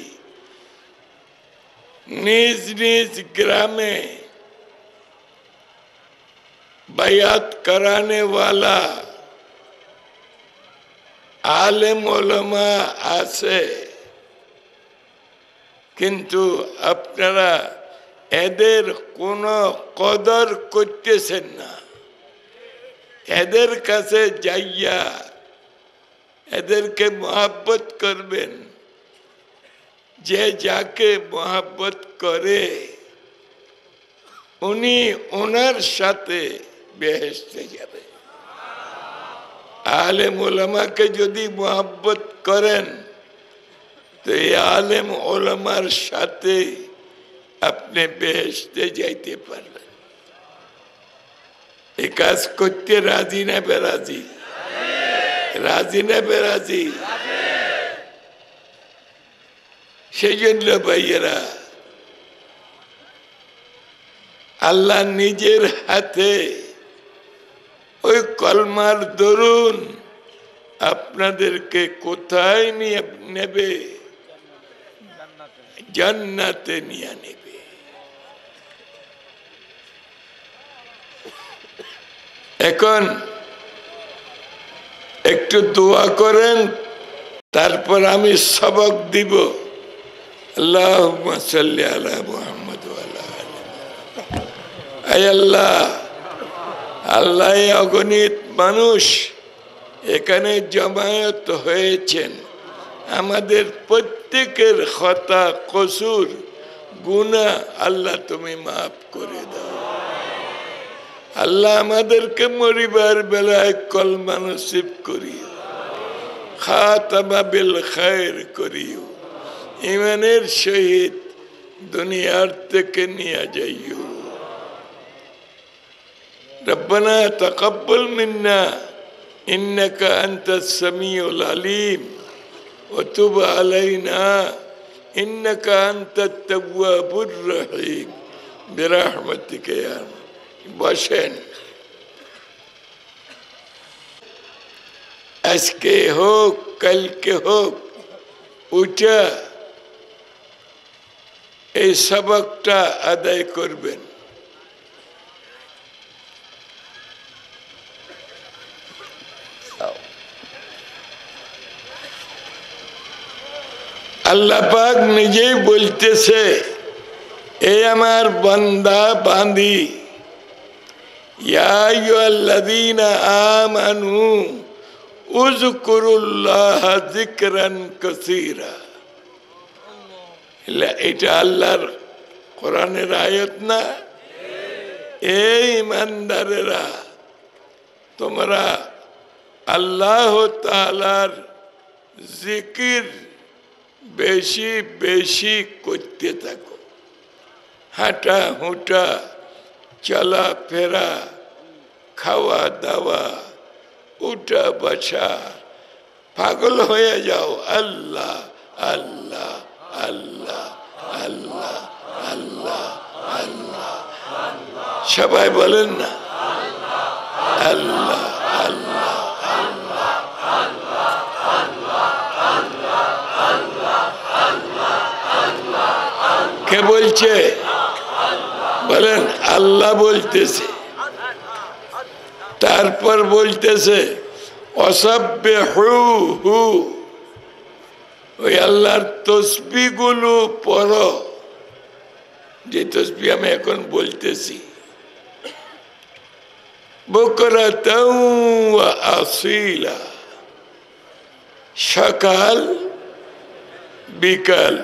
নিজ নিজ গ্রামে বায়াত कराने वाला आलेम उलमा আছে, কিন্তু আপনারা এদের কোনো কদর করতেছেন না। এদের কাছে যাইয়া এদেরকে মোহাব্বত করবেন। যে যাকে মোহাব্বত করে উনি ওনার সাথে বেহেশতে যাবে। আলেম উলামাকে যদি মোহাব্বত করেন তো এই আলেম উলামার সাথে আপনি বেহেশতে যাইতে পারবেন। এই কাজ করতে রাজি না বেরাজি? রাজি না বেরাজি? সেই জন্য ভাইয়েরা আল্লাহ নিজের হাতে ওই কলমার দরুন আপনাদেরকে কোথায় নিয়ে নেবে? জান্নাতে নিয়ে নেবে। এখন একটু দোয়া করেন, তারপর আমি সবক দিব। আল্লাহুম্মা সাল্লি আলা মুহাম্মদ ওয়া আলা আলি মুহাম্মদ। আয় আল্লাহ, আল্লাহ অগণিত মানুষ এখানে জমায়েত হয়েছেন, আমাদের প্রত্যেকের খতা কসুর গুনাহ আল্লাহ তুমি মাফ করে দাও। আল্লাহ আমাদেরকে মরিবার বেলায় কলমা নসিব করিও, খাতামা বিল খায়র করিও, ইমানের সহিত দুনিয়ার থেকে নিয়ে যাইও। রব্বানা তাকাব্বাল মিন্না ইন্নাকা আনতাস সামিউল আলিম ওয়া তুব আলাইনা ইন্নাকা আনতাত তাওয়াবুর রহিম বিরহমাতিকা ইয়া। বসেন। আজকে হোক কালকে হোক উঠা এই সবকটা আদায় করবেন। আল্লাহ পাক নিজেই বলতেছে, এই আমার বান্দা বান্দি, ইয়া আইয়ুহাল্লাযীনা আমানু উযকুরুল্লাহা যিকরান কাসীরা। এটা আল্লাহর কোরআনের আয়াত না? এই ইমানদারেরা তোমরা আল্লাহ তাআলার জিকির বেশি বেশি করতে থাকো। হাঁটা হুঁটা, চলা ফেরা, খাওয়া দাওয়া, উঠা বসা, পাগল হয়ে যাও আল্লাহ আল্লাহ আল্লাহ আল্লাহ আল্লাহ আল্লাহ। সবাই বলেন না আল্লাহ আল্লাহ। কে বলছে? বলেন আল্লাহ বলতেছে। তারপর বলতেছে ওয়াসাব্বিহুহু, ওই আল্লাহর তসবিহ গুলো পড়ো, যে তসবিহ আমি এখন বলতেছি। বুকরাতাও ওয়া আসীলা, সকাল বিকাল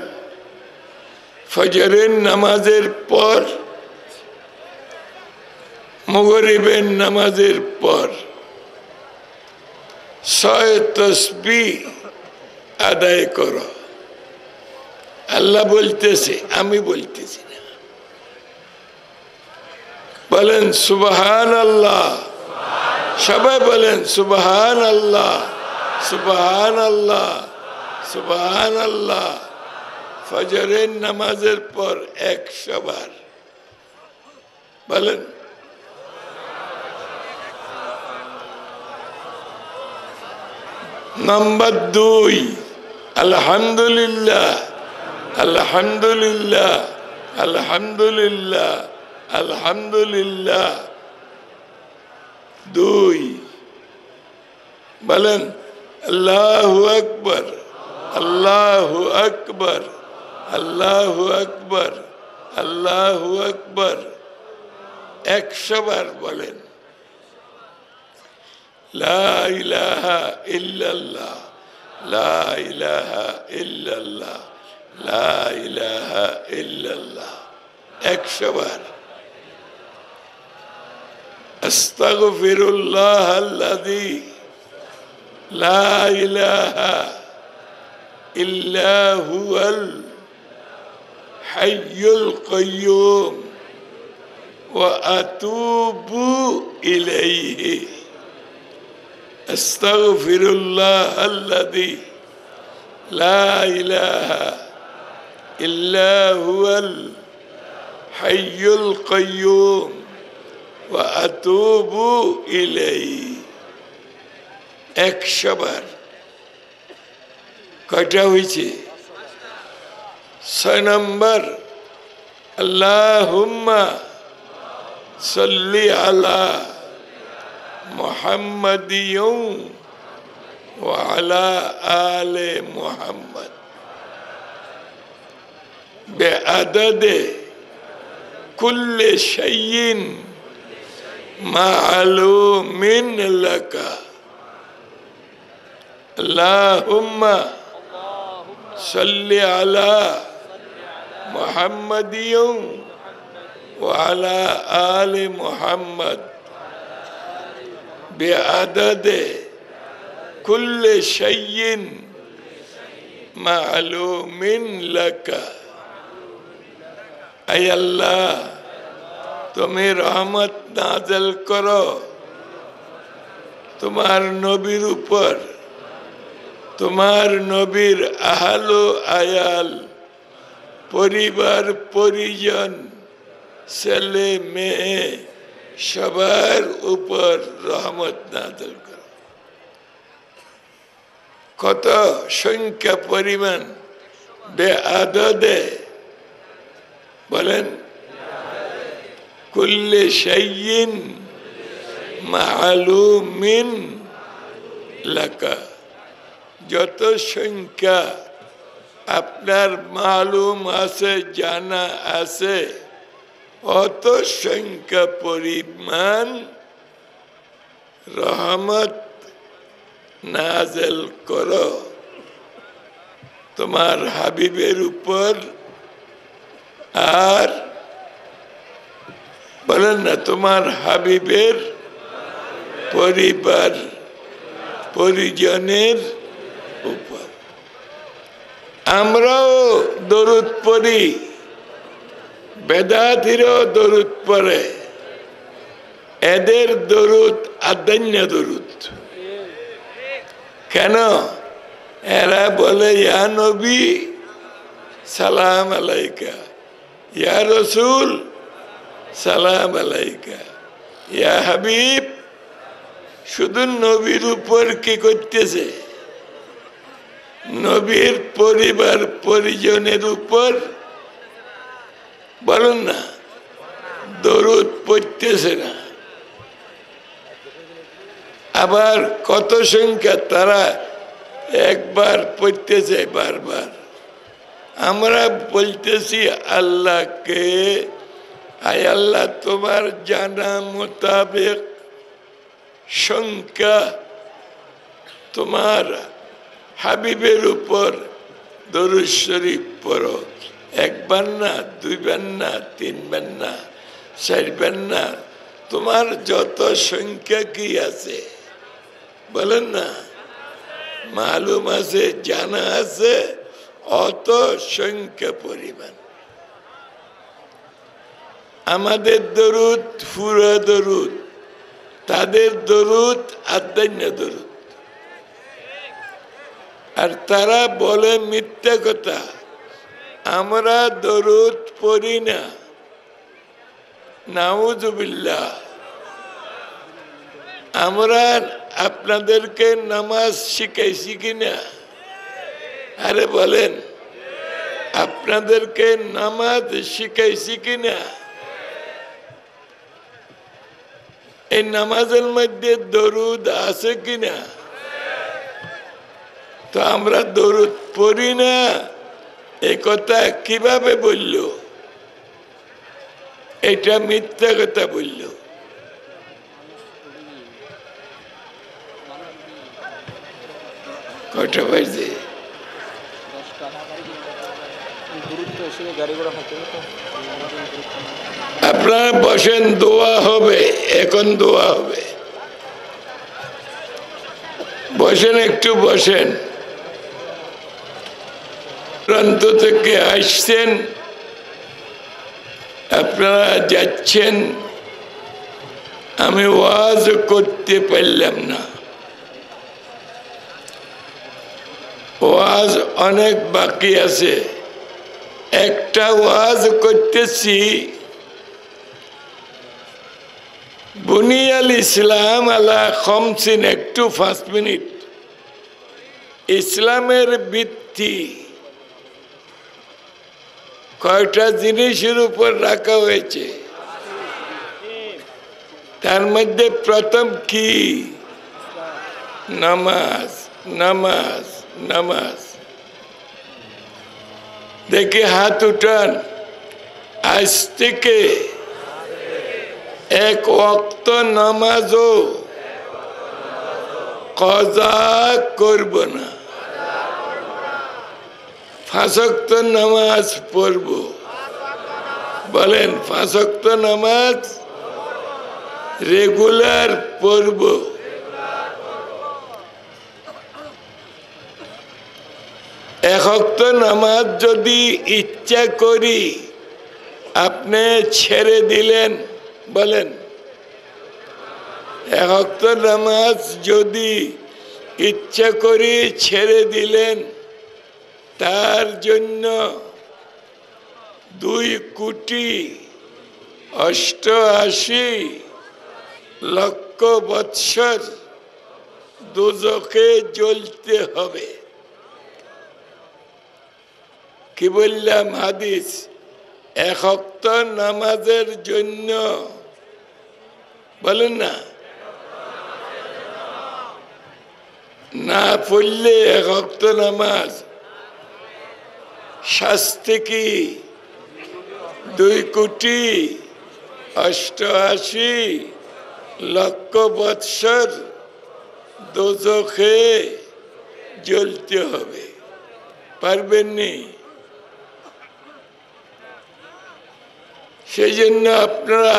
ফজরের নামাজের পর, মাগরিবের নামাজের পর 6 তাসবিহ আদায় করো। আল্লাহ বলতেছে, আমি বলতেছি না। বলেন সুবহানাল্লাহ, সবাই বলেন সুবহানাল্লাহ, সুবহানাল্লাহ, সুবহানাল্লাহ। ফজরের নামাজের পর 100 বার বলেন। নাম্বার 2, আলহামদুলিল্লাহ, আলহামদুলিল্লাহ, আলহামদুলিল্লাহ, আলহামদুলিল্লাহ। 2 বলেন আল্লাহু আকবার, আল্লাহু আকবার, আল্লাহু আকবার, আল্লাহু আকবার। 100 বার বলেন লা ইলাহা ইল্লাল্লাহ, লা ইলাহা ইল্লাল্লাহ, লা ইলাহা ইল্লাল্লাহ। 100 বার। আস্তাগফিরুল্লাহ আল্লাযী লা ইলাহা ইল্লা হুয়াল হাইয়ুল কাইয়্যুম ওয়া আতুবু ইলাইহি। আস্তাগফিরুল্লাহ আল্লাযী লা ইলাহা ইল্লা হুয়াল হাইয়ুল কাইয়্যুম ওয়া আতুবু ইলাইহি। 100 বার। কয়টা হয়েছে? 6 নম্বর আল্লাহুম্মা সাল্লি আলা মুহাম্মাদিয়্যিন ওয়া আলা আলি মুহাম্মদ বিআদাদে কুল্লি শাইইন মা'লুমিন লাকা। আল্লাহুম্মা সাল্লি আলা মুহাম্মাদিয়্যিন ওয়া আলা আলি মুহাম্মদ বিআদাদে কুল্লি শাইইন মা'লুমিন লাকা। আয় আল্লাহ, তুমি রহমত নাযিল করো তোমার নবীর উপর, তোমার নবীর আহল আয়াল, পরিবার পরিজন, ছেলে মেয়ে সবার উপর রহমত নাযিল করো। কত সংখ্যা পরিমাণ? বেআদদে বলেন কুল্লি শাইইন মা'লুমিন লাকা। যত সংখ্যা আপনার মালুম আছে, জানা আছে, অত সংখ্যা পরিমাণ রহমত নাযিল করো তোমার হাবিবের উপর। আর বলেন না, তোমার হাবিবের পরিবার পরিজনের উপর। আমরাও দরুদ পড়ি, বেদাতিরাও দরুদ পড়ে। এদের দরুদ আদান্য দরুদ। কেন? এরা বলে ইয়া নবী সালাম আলাইকা, ইয়া রসুল সালাম আলাইকা, ইয়া হাবিব। শুধু নবীর উপর কি করতেছে? নবীর পরিবার পরিজনের উপর বলুন না, দরুদ পড়তেছে না। আবার কত সংখ্যা তারা একবার পড়তেছে বারবার। আমরা বলতেছি আল্লাহকে, আয় আল্লাহ তোমার জানা মোতাবেক সংখ্যা তোমার হাবিবের উপর দরুদ শরীফ পড়ো। একবার না, দুইবার না, তিনবার না, চারবার না, তোমার যত সংখ্যা কি আছে বলেন না, মালুম আছে, জানা আছে, অত সংখ্যা পরিমাণ। আমাদের দরুদ পুরা দরুদ, তাদের দরুদ আদান্য দরুদ। আর তারা বলে মিথ্যা কথা, আমরা দরুদ পড়ি না। নাউযুবিল্লাহ। আমরা আপনাদেরকে নামাজ শিখাইছি কিনা? আরে বলেন, আপনাদেরকে নামাজ শিখাইছি কিনা? এই নামাজের মধ্যে দরুদ আছে কিনা? তো আমরা দরুদ পড়ি না, এই কথা কিভাবে বলল? এটা মিথ্যা কথা বলল। কটা বাজে? আপনারা বসেন, দোয়া হবে, এখন দোয়া হবে। বসেন, একটু বসেন। প্রান্ত থেকে আসছেন, আপনারা যাচ্ছেন, আমি ওয়াজ করতে পারলাম না। ওয়াজ অনেক বাকি আছে। একটা ওয়াজ করতেছি, বুনিয়াল ইসলাম আলা খামসিন, একটু 5 মিনিট। ইসলামের ভিত্তি কয়টা জিনিসের উপর রাখা হয়েছে? তার মধ্যে প্রথম কি? নামাজ। নামাজ, নামাজ। দেখি হাত উঠান। আজ থেকে এক ওয়াক্ত নামাজও কজা করব না, 5 ওয়াক্ত নামাজ পড়ব। বলেন, 5 ওয়াক্ত নামাজ রেগুলার পড়ব। এক ওয়াক্ত নামাজ যদি ইচ্ছা করি আপনি ছেড়ে দিলেন, বলেন, এক ওয়াক্ত নামাজ যদি ইচ্ছা করি ছেড়ে দিলেন, তার জন্য 2,88,00,000 বৎসর দোজখে জ্বলতে হবে। কি বললাম? হাদিস। এক ওয়াক্ত নামাজের জন্য, বলেন না, না পড়লে এক ওয়াক্ত নামাজ শাস্তি কি? 2,88,00,000 বৎসর দোজখে জ্বলতে হবে। পারবেননি? সেই জন্য আপনারা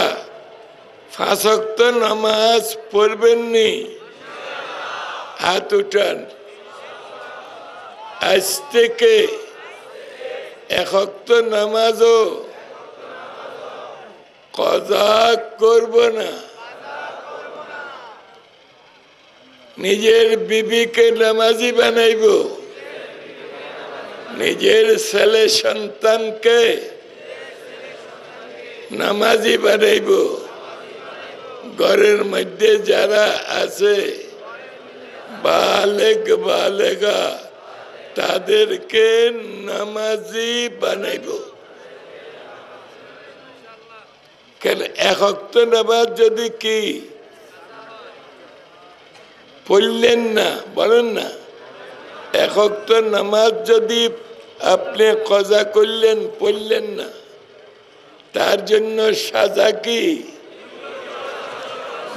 5 ওয়াক্ত নামাজ পড়বেননি। হাত উঠান। আজ থেকে এক ওয়াক্ত নামাজও কজা করব না। নিজের বিবিকে নামাজি বানাইব, নিজের ছেলে সন্তানকে নামাজি বানাইব। ঘরের মধ্যে যারা আছে বালেগ বালেগা, তাদেরকে নামাজি বানাইব। কেন? এক ওয়াক্ত নামাজ যদি কি পড়লেন না, বলেন না, এক ওয়াক্ত নামাজ যদি আপনি কজা করলেন, পড়লেন না, তার জন্য সাজা কি?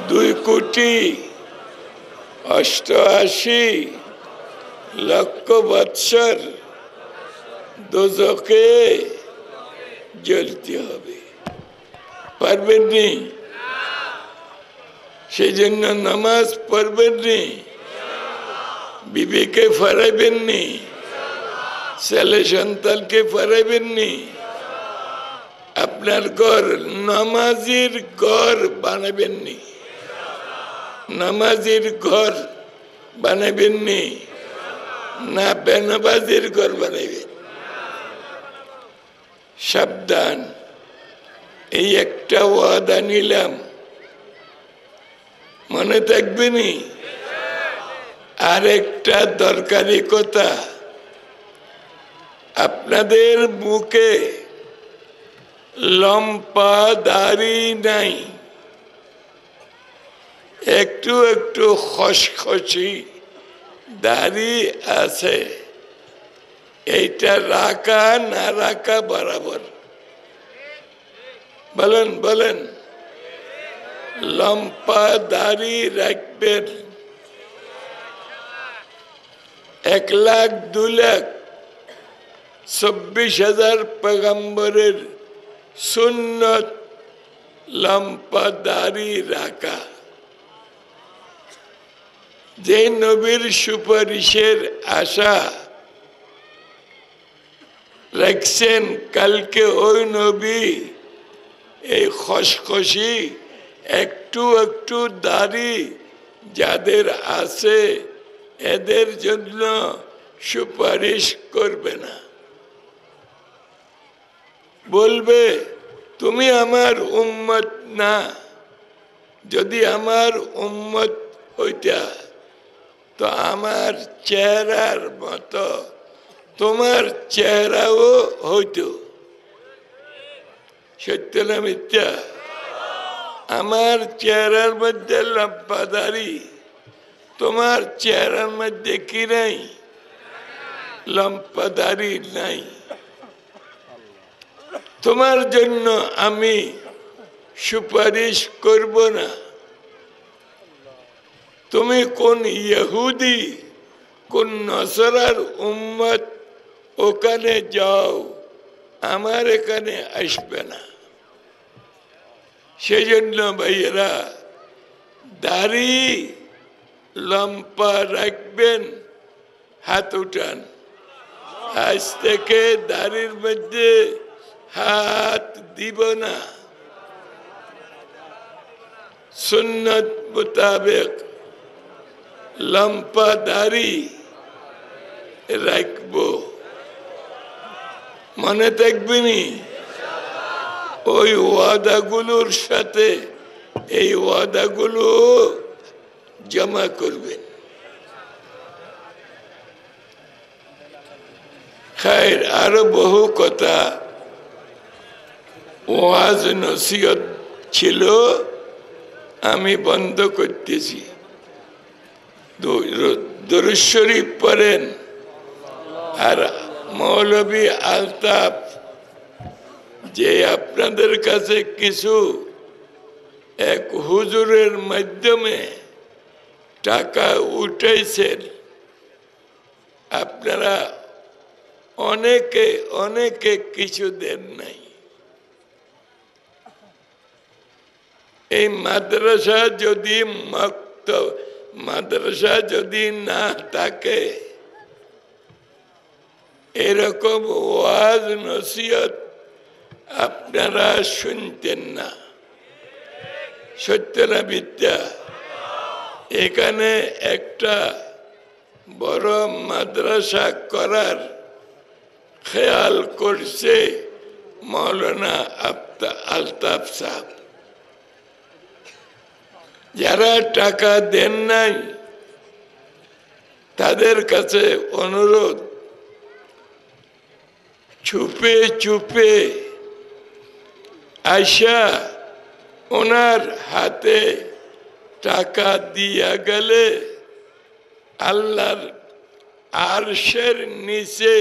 2,88,00,000 বৎসর দোজখে জ্বলতে হবে। পারবেন নি? সেই জন্য নামাজ পড়বেন নি, বিবিকে ফরাইবেন নি, ছেলে সন্তানকে ফরাইবেন নি। আপনার ঘর নামাজির ঘর বানাবেন নি, নামাজির ঘর বানাবেন নি, না বেনামাজির ঘর বানাবেন। সাবধান, এই একটা ওয়াদা নিলাম, মনে থাকবে নি? আর একটা দরকারি কথা, আপনাদের মুখে লম্বা দাড়ি নাই, একটু একটু খসখসি দাড়ি আছে, এইটা রাখা না রাখা বরাবর? বলেন বলেন, লম্বা দাড়ি রাখবেন। 1,02,24,000 পয়গম্বরের সুন্নত লম্বা দাড়ি রাখা। যে নবীর সুপারিশের আশা রাখছেন, কালকে ওই নবী এই খসখসি একটু একটু দাড়ি যাদের আছে এদের জন্য সুপারিশ করবে না, বলবে তুমি আমার উম্মত না। যদি আমার উম্মত হইতা তো আমার চেহারার মতো তোমার চেহারাও হইতো। সত্য না মিথ্যা? আমার চেহারার মধ্যে লম্বা দাড়ি, তোমার চেহারার মধ্যে কি নাই? লম্বা দাড়ি নাই। তোমার জন্য আমি সুপারিশ করব না। তুমি কোন ইহুদি কোন নসরার উম্মত, ওখানে যাও, আমার এখানে আসবে না। সেই জন্য ভাইয়েরা, দাড়ি লম্বা রাখবেন। হাত উঠান, আজ থেকে দাড়ির মধ্যে হাত দিব না, সুন্নত মোতাবেক লম্বা দাড়ি রাখবো। মনে থাকবেনি? ওই ওয়াদাগুলোর সাথে এই ওয়াদাগুলো জমা করবেন। খায়ের আরো বহু কথা ওয়াজ নসিহত ছিল, আমি বন্ধ করতেছি। দরুদ শরীফ পড়েন। আর মৌলভী আলতাফ যে আপনাদের কাছে কিছু এক হুজুরের মাধ্যমে টাকা উঠাইছেন, আপনারা অনেকে অনেকে কিছু দেন নাই। এই মাদ্রাসা যদি মাদ্রাসা যদি না থাকে, এরকম ওয়াজ নসিহত আপনারা শুনতেন না। সত্য না মিথ্যা? এখানে একটা বড় মাদ্রাসা করার খেয়াল করছে মৌলানা আলতাফ সাহেব। যারা টাকা দেন নাই তাদের কাছে অনুরোধ, চুপে চুপে আয়শা ওনার হাতে টাকা দিয়া গেলে আল্লাহর আরশের নিচে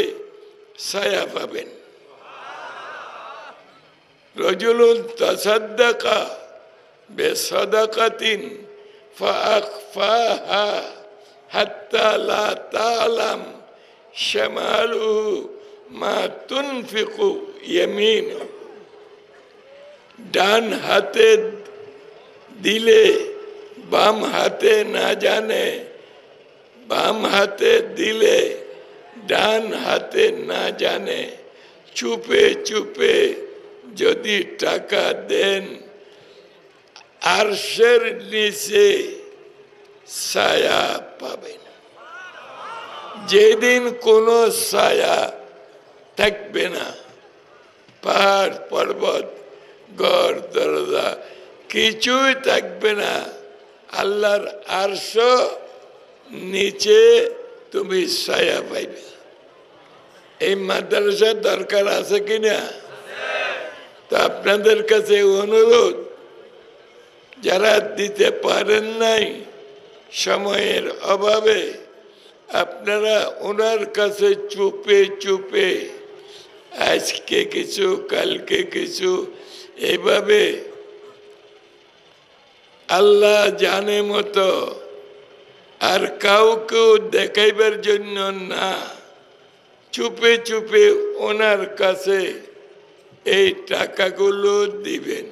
ছায়া পাবেন। রজুলুন তাসাদ্দাকা বিসাদাকাতিন ফাআখফাহা হাত্তা লা তা'লাম শিমালুহু মা তুনফিকু ইয়ামিনুহু। ডান হাতে দিলে বাম হাতে না জানে, বাম হাতে দিলে ডান হাতে না জানে, চুপে চুপে যদি টাকা দেন আরশের নিচে ছায়া পাবেন। যেদিন কোনো ছায়া থাকবে না, পাহাড় পর্বত ঘর দরজা কিছুই থাকবে না, আল্লাহর আরশ নিচে তুমি ছায়া পাইবে। এই মাদ্রাসার দরকার আছে কিনা? তো আপনাদের কাছে অনুরোধ, যারা দিতে পারেন নাই সময়ের অভাবে, আপনারা ওনার কাছে চুপে চুপে আজকে কিছু কালকে কিছু এইভাবে আল্লাহ জানে মতো, আর কাউকেও দেখাইবার জন্য না, চুপে চুপে ওনার কাছে এই টাকাগুলো দিবেন।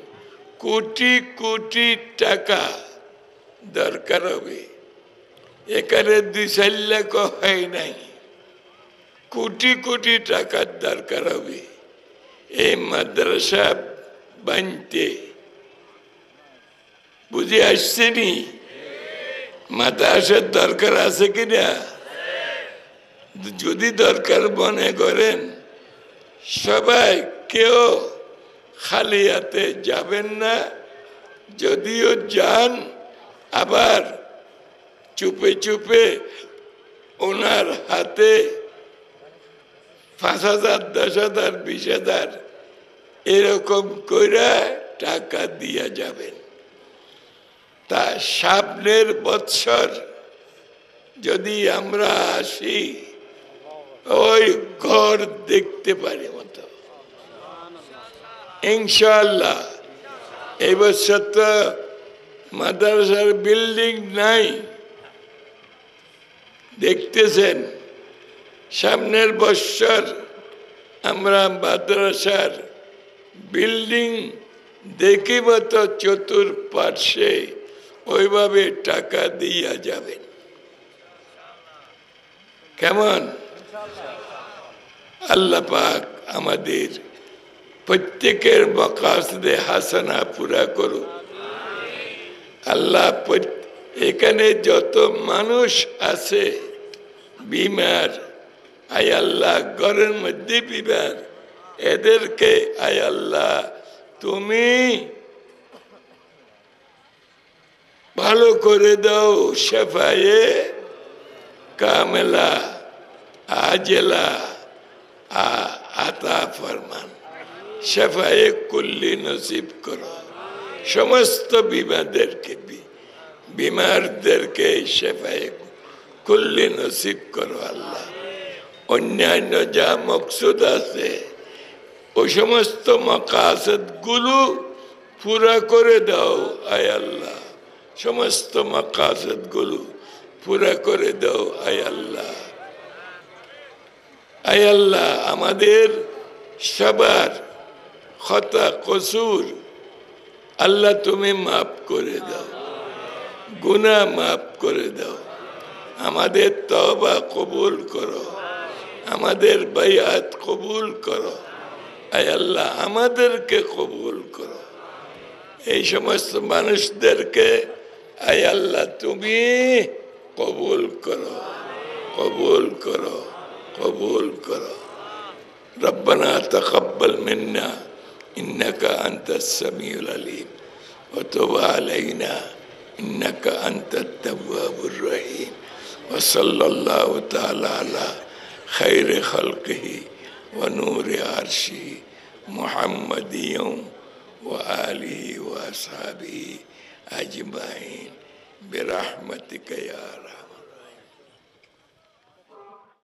কোটি কোটি টাকা দরকার হবে, এখানে 2-4 লাখ হয় নাই, কোটি কোটি টাকার দরকার হবে এই মাদ্রাসা বানতে। বুঝে আসছেনি? মাদ্রাসার দরকার আছে কিনা? যদি দরকার মনে করেন, সবাই কেউ খালি হাতে যাবেন না, যদিও যান আবার চুপে চুপে ওনার হাতে 5,000, 10,000, 20,000 এরকম কইরা টাকা দিয়া যাবেন। তা সামনের বৎসর যদি আমরা আসি, ওই ঘর দেখতে পারি মতো ইনশাআল্লাহ। এই বছর তো মাদ্রাসার বিল্ডিং নাই, দেখতেছেন। সামনের বছর আমরা মাদ্রাসার বিল্ডিং দেখিব, তো চতুর্পার্শ্বে ওইভাবে টাকা দিয়া যাবেন। কেমন? আল্লাহ পাক আমাদের প্রত্যেকের মাকাসদে হাসানা পুরা করুক। আল্লাহ এখানে যত মানুষ আছে বিমার, আয় আল্লাহ ঘরের মধ্যে বিমার, এদেরকে আয় আল্লাহ তুমি ভালো করে দাও, শেফায়ে কামেলা আজেলা আতা ফরমান, শেফায়ে কুল্লি নসিব করো। সমস্ত বিমারদেরকে শেফায়ে কুল্লি নসিব করো আল্লাহ। অন্যান্য যা মকসুদ আছে ওই সমস্ত মাকাসদ গুলো পুরা করে দাও আয় আল্লাহ, সমস্ত মাকাসদ গুলো পুরা করে দাও আয় আল্লাহ। আয় আল্লাহ আমাদের সবার খতা কসুর আল্লাহ তুমি মাফ করে দাও, গুনাহ মাফ করে দাও, আমাদের তওবা কবুল করো, আমাদের বাইআত কবুল করো আয় আল্লাহ, আমাদেরকে কবুল করো। এই সমস্ত মানুষদেরকে আয় আল্লাহ তুমি কবুল করো, কবুল করো, কবুল করো। রব্বানা তাকাব্বাল মিন্না ইন্নাকা আনতাস সামিউল আলিম ওয়া তুব আলাইনা ইন্নাকা আনতাত তাওয়াবুর রহিম ওয়া সাল্লাল্লাহু তাআলা আলা খায়রি খালকিহি ওয়া নূরি আরশিহি মুহাম্মাদিয়্যিন ওয়া আলিহি ওয়া আসহাবিহি আজমাইন বিরহমাতিকা ইয়া